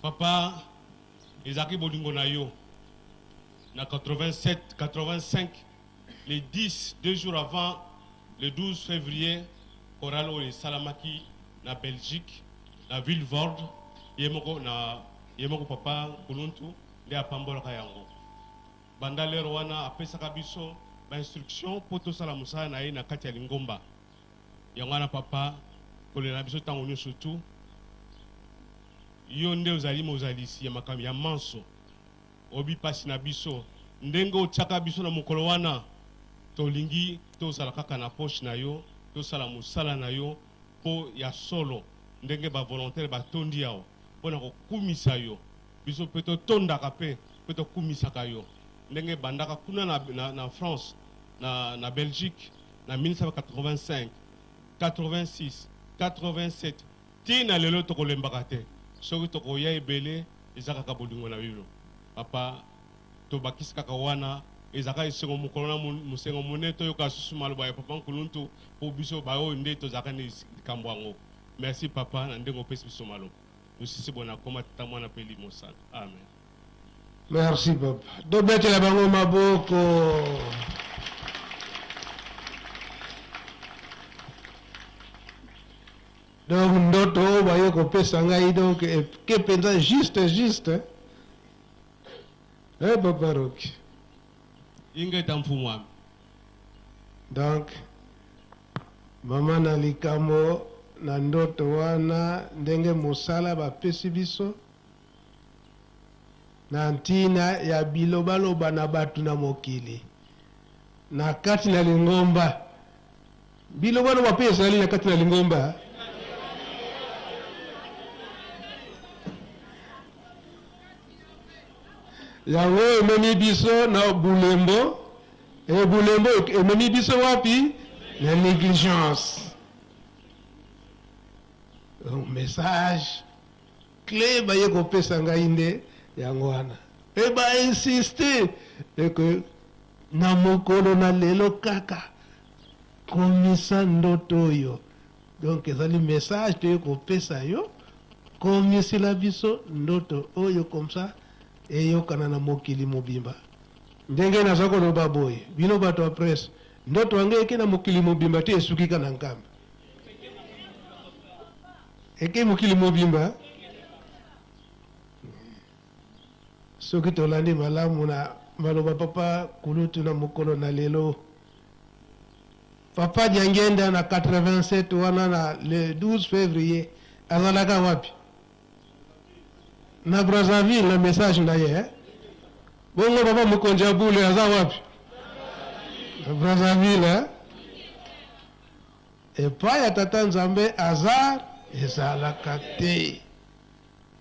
papa ezaki bolingo na yo na 87, 85, les 10, 2 jours avant, le 12 février, choral au Salamaki, na Belgique, la ville Vorde, yemoko papa Kuluntu, de Apambola Kayango. Banda le Rwanda apesa kabiso, ba instruction poto salamusa na na kati ya Lingomba. Yangwana papa, kolena biso tango nyo surtout. Yo nde ozali mozalisi ya makami ya manso. Obi pasi na biso ndengo otaka biso na mokolo wana tolingi tozala kaka na poche na yo tosala mosala na yo po ya solo ndenge ba volontaire batondi yao pona kokumisa yo biso pe totondaka pe tokumisaka yo ndenge bandaka kuna na France na Belgique na 1985 86 87 tina lelo tokolembaka te soki tokoya ebele ezaka ka bolingo na bino papa to bakisi kaka wana ezaka esengo mokolo na musengo moneto yoka susu maloba ya papa Nkuluntu po biso ba oyo nde tozaka ni likambo yango. Merci papa na ndengo pesi biso maloba nosisi bona koma tata mwana peli Monsanto. Amen. Merci papa. Dobetela bango maboko. Donc ndoto bayo kopesa ngai donc ke penza juste papa Roki. Donc mama na likamo na ndoto wana ndenge mosala bapesi biso na ntina ya bilobaloba na batu na mokili na kati na Lingomba bilobaloba pe ezali na kati na Lingomba yango ememi biso na Bulembo et Bulembo ememi biso wapi la négligence. Un message clé baye kopesa ngai nde yango wana e ba insister que na mokolo na lelo kaka komisa ndoto yo donc ezali message te kopesa yo komisila biso ndoto oyo comme ça eyokana na mokili mobimba ndenge naza koloba boye bino bato ya presse ndoto wange eke na mokili mobimba te esukika na nkamba eke mokili mobimba soki tolandi malamu na maloba papa Kulutu na mokolo na lelo papa Diangenda na 87 wana na le 12 février azalaka wapi na Brazzaville le message na ye bongo papa Mukonja Bule aza wapi na Brazzaville epai ya tata Nzambe azar ezalaka te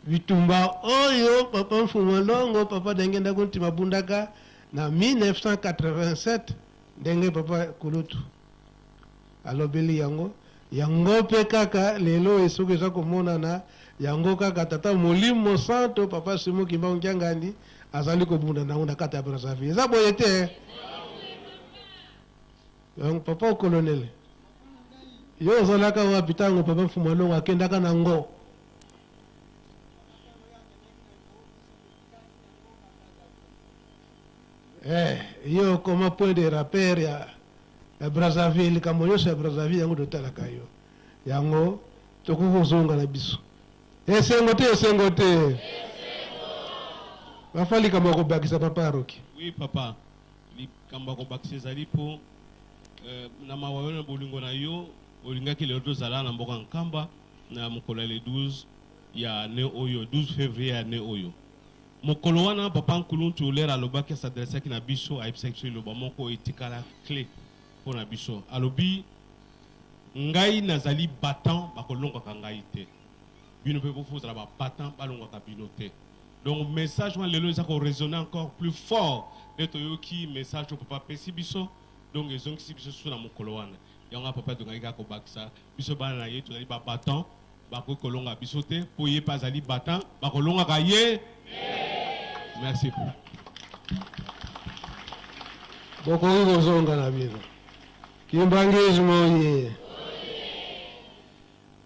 bitumba oyo papa Mfumolongo papa Diangenda kunti mabundaka na 1987 ndenge papa Kulutu alobeli yango pe kaka lelo esoki eza komonana yango kaka tata Molimo Santo papa Simo Kimbangu Kiangani azali kobunda nango na kata ya Brazzaville eza boye te donc papa colonel yo ozalaka wapi ntango papa Mfumolongo akendaka na ngo yo koma point de rappel ya Brazzaville kambo nyonso ya Brazzaville yango totalaka yo yango tokokozonga na biso esengo te bafali kama kobakisa papa Roki. Oui papa, li kamba kobakisa ezali po na mawayo na bolingo na yo olingaki lelo tozala na mboka nkamba na mokolo le 12 ya ne oyo 12 février ya ne oyo mokolo wana papa nkuluntu olera alobaki asadresaki na biso ayebisaki biso eloba moko etikala clé mpo na biso alobi ngai nazali battant bakolongwaka ngai te bino mpe bofozala babattant balongwaka bino te. Donc message wana lelo eza korésonner encore plus fort nde toyoki message o papa pesi biso donc ezongisi biso susu na mokolo wana yango papa tongaki kaka kobakisa biso bana na ye tozali babattant bakoki kolonga biso te mpo ye mpe azali battant bakolongaka ye. Merci. Bokoki kozonga na bino kimbangizmo ye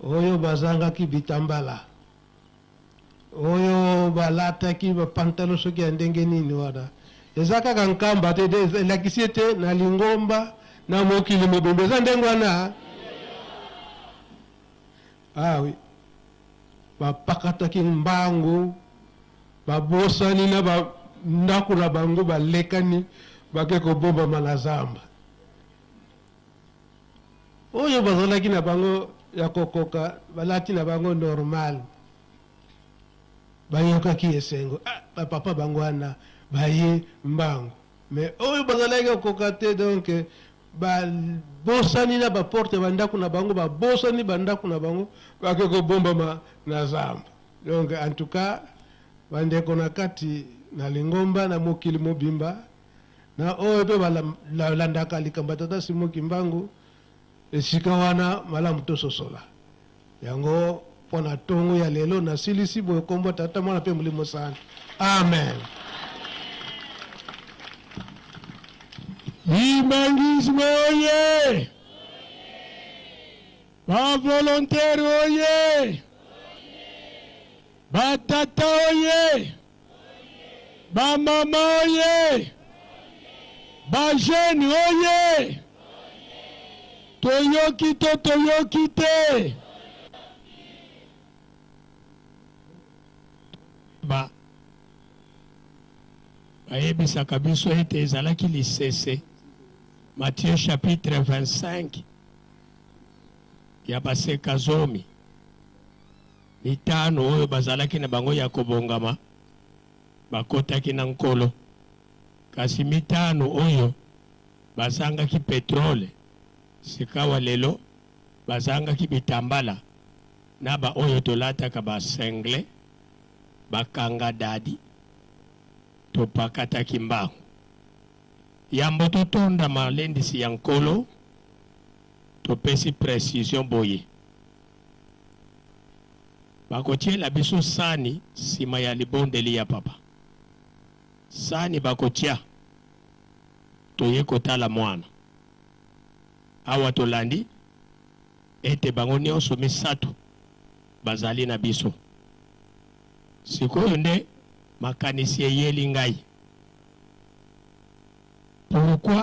oyo bazangaki bitambala oyo balataki bapantalo soki ya ndenge nini wana eza kaka nkamba te elakisi ete na lingomba na mokili mobimba eza ndenge wana. Ah oui, bapakataki mbangu babosani na bandako na bango balekani bake kobombama na zamba oyo bazalaki na bango ya kokoka balati na bango normal bayokaki esengo bapapa bango wana baye mbangu mais oyo bazalaki kokoka te donc babosani na baporte bandako na bango babosani bandako na bango bake kobombama na zamba. Donc en tout cas bandeko na kati na lingomba na mokili mobimba na oyo pe balandaka likambo tata Simoki Mbangu esika wana malamu tososola yango pona tongo ya lelo na silisi boye kombo tata mwana pe mulimo sana. Amen. Imbangisme oye! Ba volontaire oye! Ba tata oye! Ba mama oye! Ba jeune oye! Toyoki to toyoki te! Ba bayebisaka biso ete ezalaki lisese Matthieu chapitre 25 ya baseka zomi mitano oyo bazalaki na bango ya kobongama bakotaki na nkolo kasi mitano oyo bazangaki petrole sikawa lelo bazangaki bitambala na ba oyo tolataka basengle bakanga dadi topakataki mbangu yambo totonda malendisi ya nkolo topesi précision boye bakotiela biso sani sima ya libondeli ya papa sani bakotia toye kotala mwana awa tolandi ete bango nyonso misato bazali na biso sikoyo nde makanisi eyeli ngai pourquoi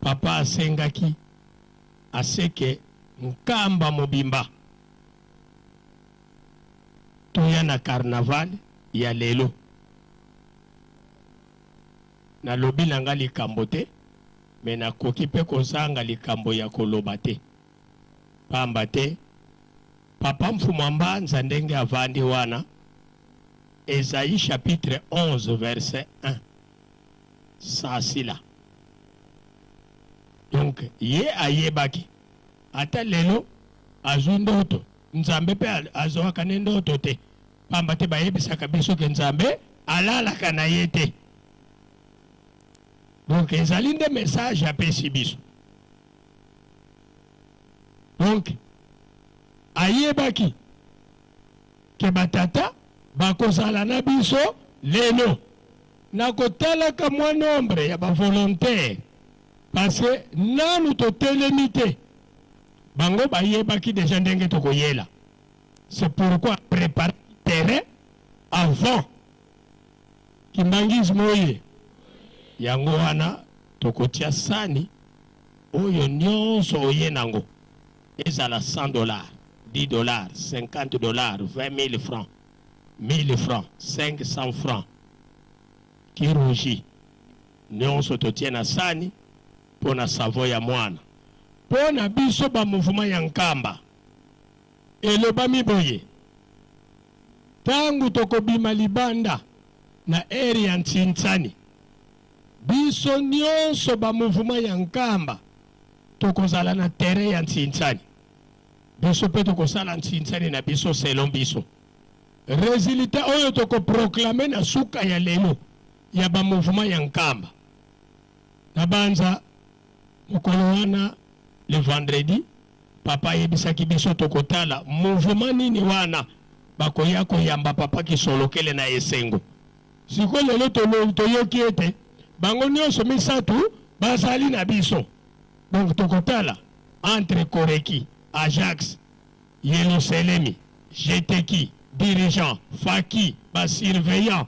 papa asengaki aseke nkamba mobimba toya na carnaval ya lelo na lobi na nga likambo te me nakoki mpe kozanga likambo ya koloba te pamba te papa mfuma mbanza ndenge avandi wana Esaïe chapitre 11 verset 1 sasila. Donc ye ayebaki ata lelo azwi ndoto nzambe pe azwaka ne ndoto te pamba te bayebisaka biso ke nzambe alalaka na ye te. Donc ezali nde message apesi biso. Donc ayebaki ke batata bakozala na biso lelo na kotalaka mwa nombre ya ba volontaire parce que nanu totelemi te bango bayebaki déjà ndenge tokoyela. C'est pourquoi préparer terrain avant kimbangisme oye yango wana tokotia sani oyo nyonso oye nango ezala $100 10 dollars, 50 dollars, 20 000 francs, 1000 francs, 500 francs. Kiruji. Nyonso totie na sani pona savo ya mwana. Pona biso ba mouvement ya nkamba. Eloba miboye. Tangu tokobima libanda na eri ya Ntsintsani. Biso nyonso ba mouvement ya nkamba. Tokozala na terrain ya Ntsintsani. Biso pe tokozala Ntsintsani na biso selon biso. Résultat oyo toko proclamer na suka ya lelo ya ba mouvement ya nkamba. Na banza mokolo wana le vendredi papa yebisaki biso tokotala mouvement nini wana bakoya koyamba papa kisolokele na esengo. Siko lelo toyoki ete bango nyonso misatu bazali na biso. Donc tokotala entre Koreki, Ajax, Yerusalemi, Jeteki, dirigeant, Faki, ba surveillant.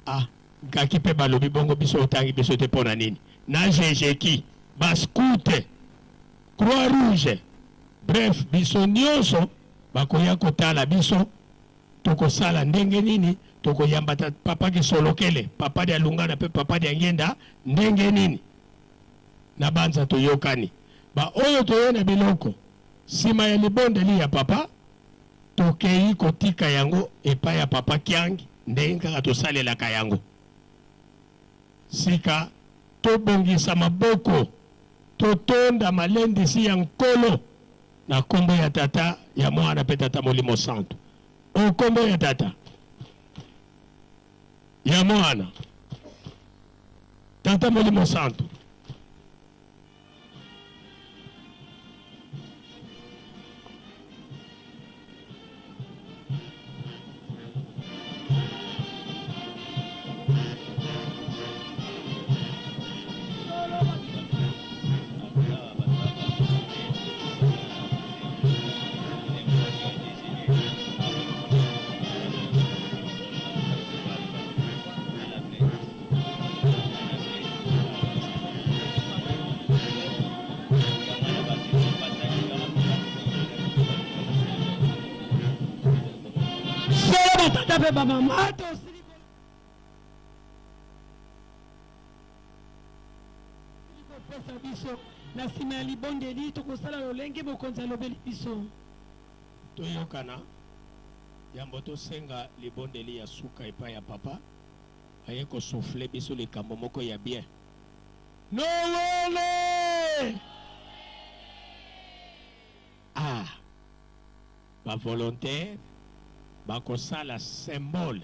Ah, kaki pe balobi bongo biso otangi biso te pona nini. Na Jejeki, ba scout, Croix Rouge. Bref, biso nyonso bakoya kotala biso tokosala ndenge nini tokoyamba papa kisolokele, papa dia lungana pe papa dia ngenda ndenge nini. Na banza toyokani. Ba oyo toyona biloko sima ya libondeli ya papa tokei kotika yango epa ya papa Kiangi ndenge kaka tosalelaka yango. Sika tobongisa maboko totonda malendisi ya nkolo na kombo ya tata ya mwana pe tata Molimo Santo. O kombo ya tata ya mwana tata Molimo Santo. Na sima ya libondeli tokosala lolenge mokonzi alobeli biso toyokana yambo tosenga libondeli ya suka epai ya papa aye kosouffle biso likambo moko ya bien nowele ba volontaire bakosala symbole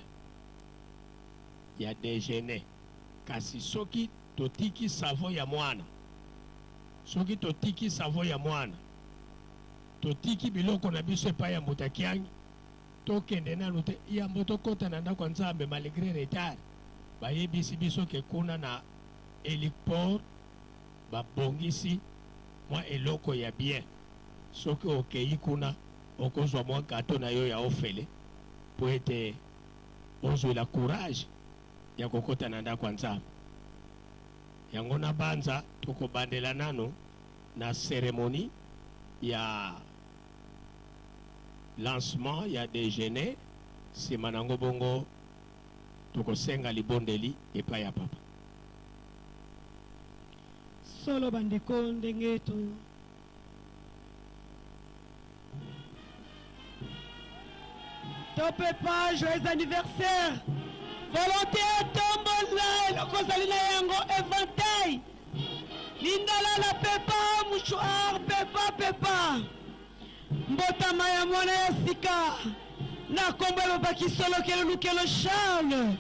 ya déjeuner kasi soki totiki savo ya mwana soki totiki savo ya mwana totiki biloko na biso epai ya moto Kiangi tokende nanu te yambo tokota na ndako Nzambe malgré retard bayebisi biso ke kuna na héliport babongisi mwa eloko ya bien soki okei kuna okozwa mwa gato na yo ya ofele po ete ozwela courage ya kokota na ndako Nzambe. Yango na banza tokobandela nano na cérémonie ya lancement ya déjeuner sima nango bongo tokosenga libondeli epai ya papa. Solo bandeko ndenge to Topepa, joyeux anniversaire. Volontaire tombola elokozali na yango éventail. Lindala la pepa mouchoir pepa. Mbotama ya mwana ya sika. Na kombo papa kisolokelo lukelo Charles.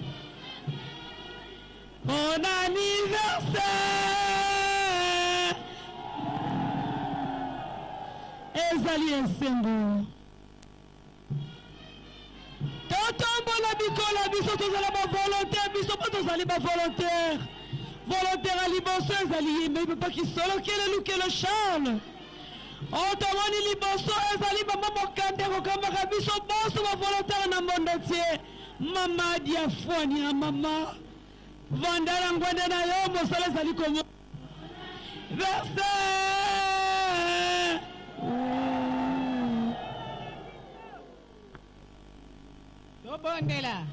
Bon anniversaire. Ezali ensemble. Totombola bikola biso tozala ba volontaire biso po tozali ba volontaire. Volontaire à liboso ezali yembe papa kisolokelo lukelo Charles. Otomoni liboso ezali mama mokande kokambaka biso boso ba volontaire na monde entier. Mama diafoni ya mama. Vandala ngwende na yo mosala ezali komo. Verset. Tobondela.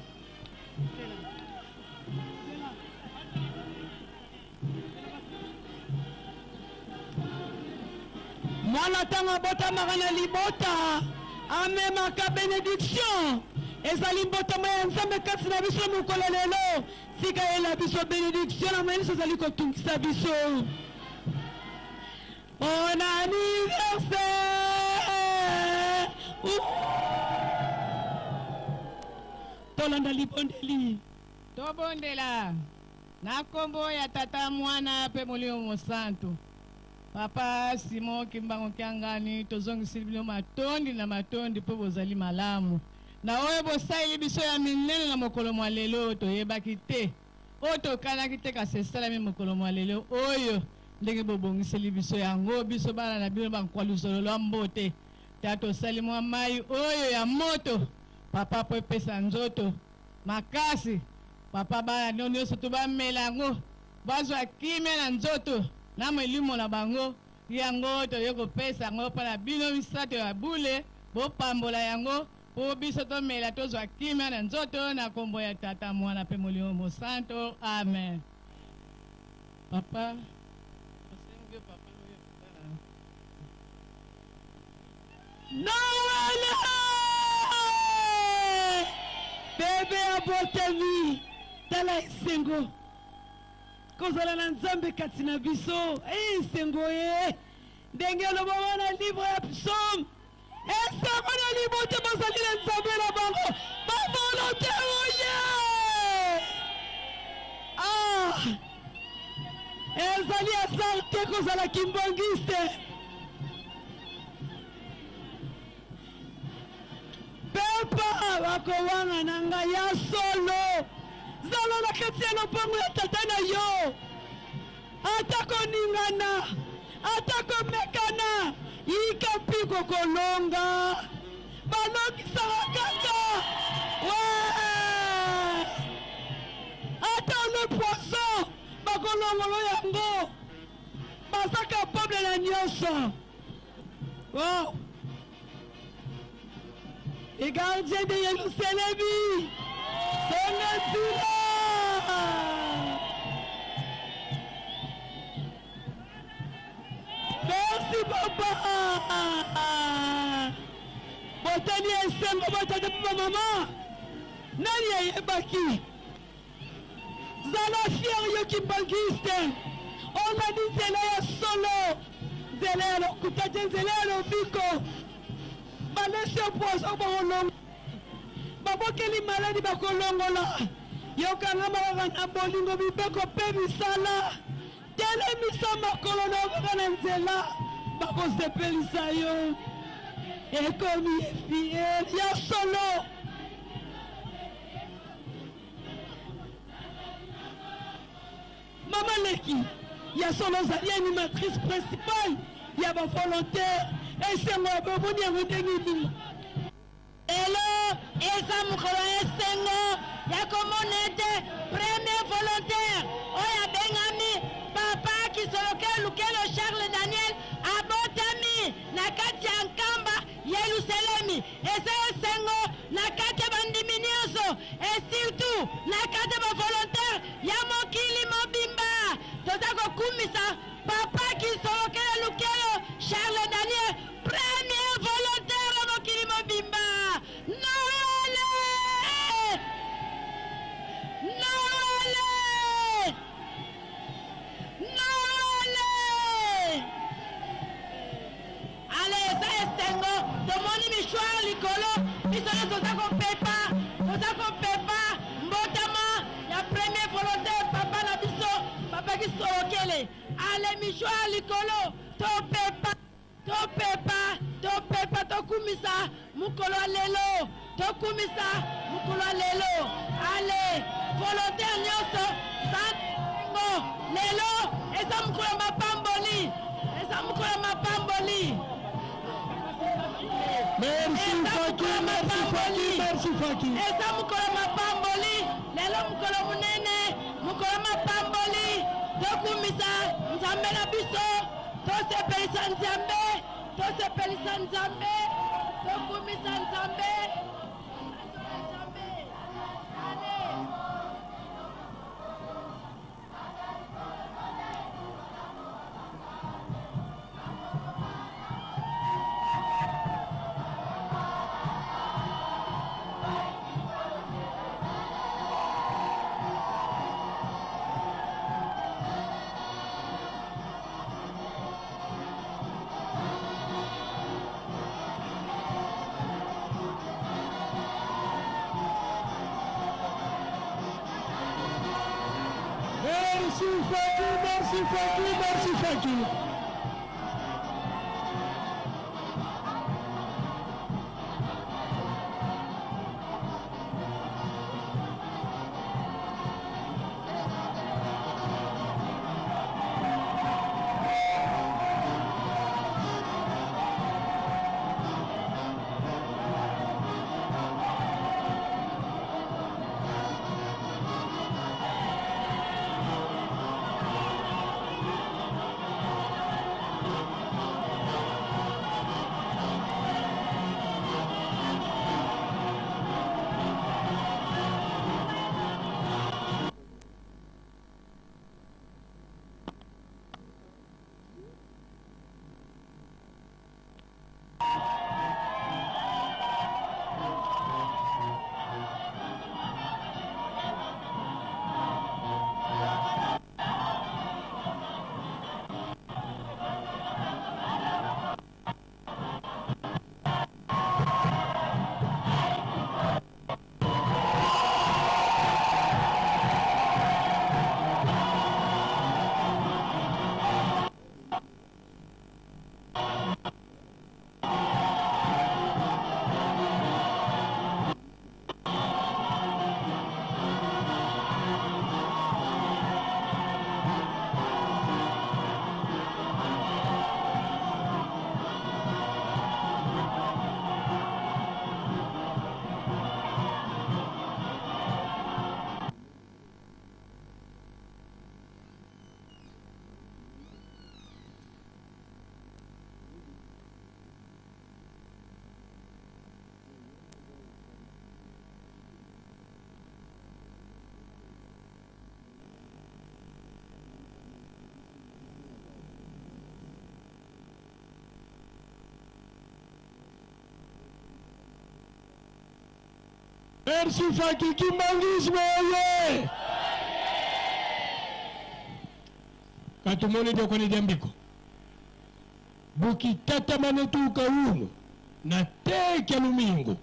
Mwana tanga bota magana libota. Amemaka bénédiction. Ezali mbotama ya nzambe kati na biso mokolo lelo. Sika yela biso bénédiction na mayini ezali kotungisa biso. Bon anniversaire. Tolanda libondeli. Tobondela. Na kombo ya tata mwana pe molimo santo. Papa Simon Kimbango Kiangani tozongisili bino matondi na matondi po bozali malamu. Na oyo bosaili biso ya minene na mokolo mwa lelo toyebaki te. Oyo tokanaki te kasi esalami mokolo mwa lelo oyo ndenge bobongiseli biso yango biso bana na bino bankwaluzolo lwa mbote. Ta tosali mwa mai oyo ya moto. Papa po epesa nzoto makasi. Papa bana nyonso to bamela yango bazwa kimia na nzoto. Na mwelimo na bango yango toye kopesa yango mpona bino misato ya bule bopambola yango po biso tomela tozwa kimia na nzoto na kombo ya tata mwana pe molimo santo amen. Papa Noël bébé abotami tala isengo kozala na nzambe kati na biso esengo ye ndenge oloba wana livre ya psaume esengo na libote bazali na nzambe na bango bavolontaire oye ezali asar te kozala kimbongiste pepa bakowanga na ngai ya solo zala na kati ya lopango ya tata na yo atako ningana atako mekana yika mpiko kolonga balongisaka kaka ata le poisson bakolongolo yango baza capable na nyonso wow. Les gardiens de Yerusalem sont là. Merci papa. Botani esengo botata papa mama. Nani yebaki? Zala fier yo kimbangiste. On a dit zela ya solo. Zela ya lokuta zela ya lobiko. Balese poisson bakolonga babokeli maladi bakolongola yokanga malaka na bolingo mibeko mpe misala telemisa makolo na okaka na nzela bakosepelisa yo ekomi efier ya solo mama leki ya solo ozali animatrice principale ya bavolontaire esengo ya bomoni yango ndenge nini elo eza mokolo esengo ya komona ete premier volontaire oyo abengami papa kisolokelo lukelo Charles Daniel abotami na kati ya nkamba Yerusalemi eza esengo na kati ya bandimi nyonso esurtout na kati ya bavolontaire ya mokili mobimba toza kokumisa papa kisolokelo lukelo Charles Daniel premier volontaire ya mokili mobimba Noël Noël Noël allez eza esengo tomoni mishwar likolo biso nyonso toza kopepa mbotama ya premier volontaire papa na biso papa kisolokele ale mishwar likolo topepa tokumisa mukolo lelo tokumisa mukolo lelo ale volontaire nyonso sango lelo eza mukolo mapamboli merci Faki eza mukolo mapamboli lelo mukolo munene mukolo mapamboli tokumisa nzambe na biso tosepelisa nzambe tokumisa nzambe Merci Faki, merci Faki, merci Faki. Merci Faki Kimbangisme oye! Katumoni doko ni jambiko. Buki tata manetuka uno na teke lumingo.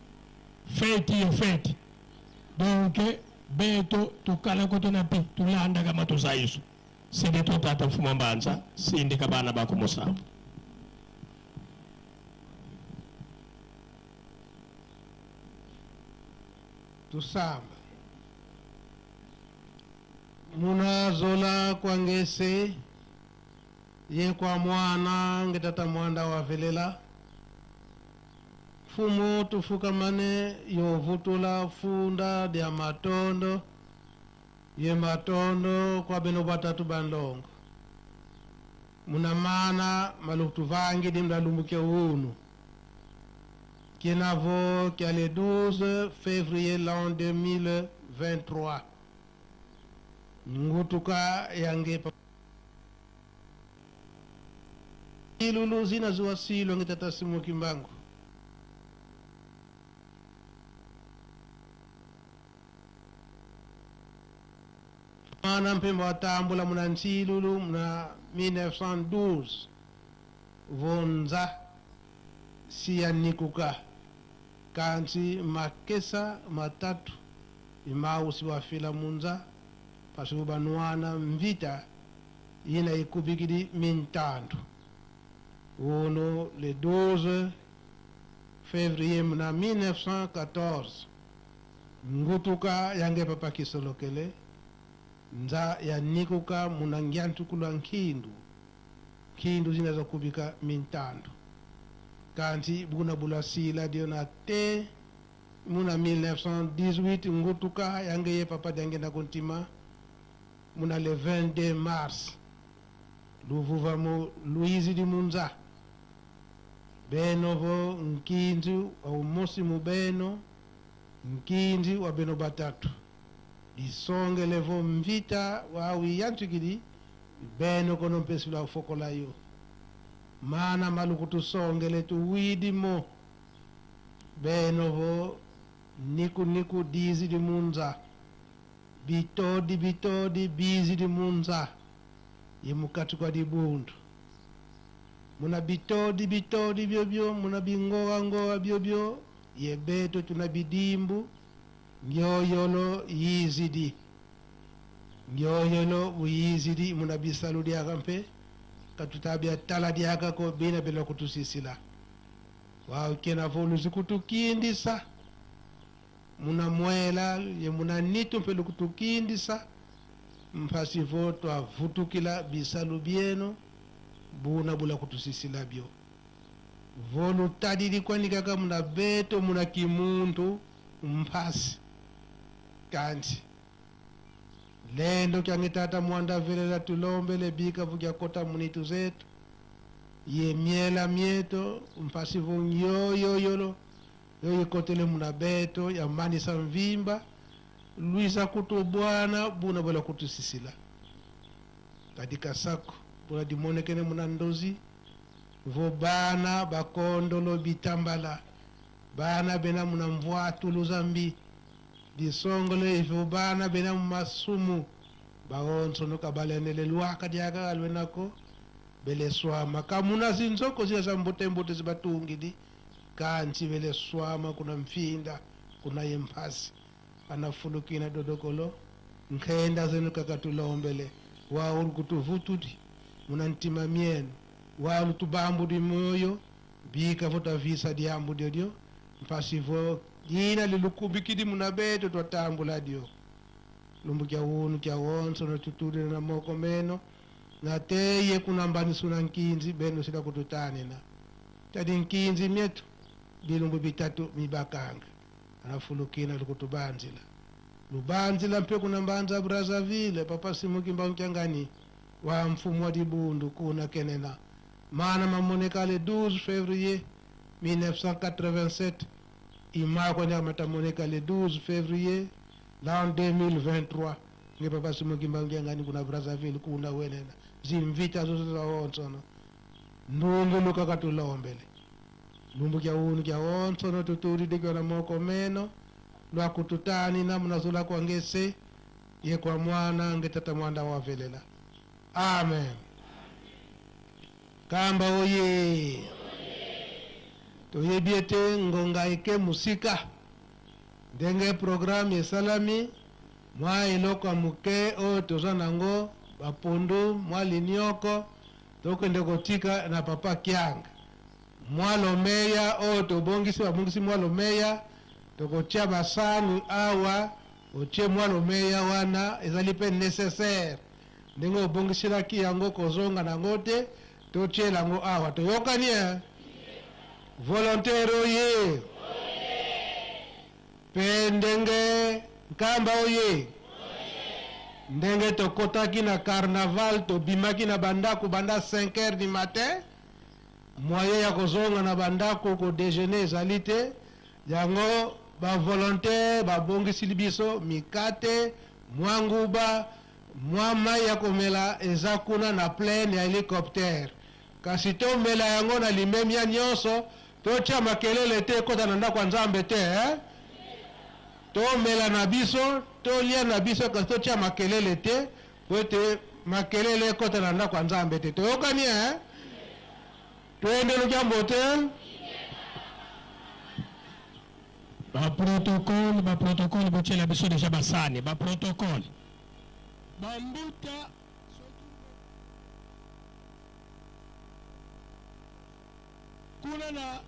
Feti e feti. Donc beto tukala koto na pi tulanda kama tuzaisu. Sinde to tata fumambanza, sinde kabana bako musabu. Tusamba muna zola kwa ngese ye kwa mwana ngetata mwanda wa velela fumo tufukamane yovutula funda dia matondo ye matondo kwa beno batatu bandongo muna mana malutu vangi dimda lumbuke unu Kenavo, qui est le 12 février l'an 2023. Ngutuka yange ilulu zina zuwa silo ngitata simu kimbangu. Mana mpemba watambula muna nchilulu muna 1912. Vonza siya nikuka. Kansi makesa matatu imau siwafila munza pasuba nuana mvita ina ikubikidi mintandu uno le 12 février mna 1914 ngutuka yange papa kisolokele nza ya nikuka muna ngyantukula nkindu zinazo kubika mintandu kanti buna bula sila diona te muna 1918 ngutuka yange ye papa yange na kontima muna le 22 mars luvuva mo Louise di Munza benovo nkinzi au mosi mubeno nkinzi wa beno batatu disonge levo mvita wa wiyantukidi beno kono pesula fokola yo mana malukutu songele tu widimo benovo niku dizi di Munza bitodi bizi di Munza yemukatuka di bundu muna bitodi byobyo muna bingoa byobyo yebeto tuna bidimbu nyoyolo yizidi nyoyono uyizidi munabisalu diaga mpe katutabia tala diaga ko bina bela kutusisila wao kena voluzi kutukindisa muna mwela ye muna nitu mpelu kutukindisa mpasi voto avutukila bisalu bieno buna bula kutusisila bio volu tadidi kwani kaka muna beto muna kimuntu mpasi kanti lendo kyangitata mwanda velela tulombele bika vukya kota munitu zetu ye miela mieto mpasi vunyoyoyolo yoye kotele muna beto ya manisa mvimba luisa kutu bwana buna bala kutusisila kadika sako buna dimonekene muna ndozi vo bana bakondolo bitambala bana bena muna mvua tuluzambi disongole vo bana bena masumu baonso no kabalenele luaka diaga alwenako bele swama kamuna zinzoko zia za mbote zibatungidi kanchi bele swama kuna mfinda kuna yempasi anafulukina dodokolo nkenda zenu kakatulombele wao kutuvututi munantima mienu wao tubambu di moyo bika vota visa diambu dio mpasi vo jina lilukubikidi munabeto twatambula dio lumbu kya unu kya wonso na tuturi na moko meno na teye kuna mbani suna nkinzi beno sila kututane na tadi nkinzi mietu bilumbu bitatu mibakanga anafulukina lukutubanzila lubanzila mpe kuna mbanza Brazzaville papa simuki mbankangani wa mfumu wa dibundu kuna kenena maana mamoneka le 12 février 1987 ima kwa nyama tamoneka le 12 février l'an 2023 nge papa simuki mbankangani kuna Brazzaville kuna wenena zimvita zote za onsono nungu luka katulombele lumbu kya unu kya onsono tuturi dikyo na moko meno lwa kututani na munazula kwa ngese ye kwa mwana ngetata mwanda wavelela amen kamba oye toyebiete ngonga ike musika ndenge programu yesalami mwa iloko muke o tozanango bapundu mwa linioko tokende kotika na papa Kianga mwalo meya o tobongisi babongisi mwalo meya tokotia basanu awa otie mwalo meya wana ezalipe nécessaire ndenge obongisila kiyango kozonga nangote totie lango awa toyokania volontaire oye pe ndenge nkamba oye ndenge tokotaki na carnaval tobimaki na bandako banda 5 heures du matin moyen ya kozonga na bandako ko déjeuner ezali te yango ba volontaire babongisili biso mikate mwanguba mwa mai ya komela eza kuna na plaine ya hélicoptère kasi tomela yango na limemia nyonso totia makelele te kota na ndako ya Nzambe te tomela na biso tolia na biso kasi totia makelele te po ete makelele kota na ndako ya Nzambe te toyokani twende lujambo te baprotokole bochela biso deja basani baprotokole bambuta kuna na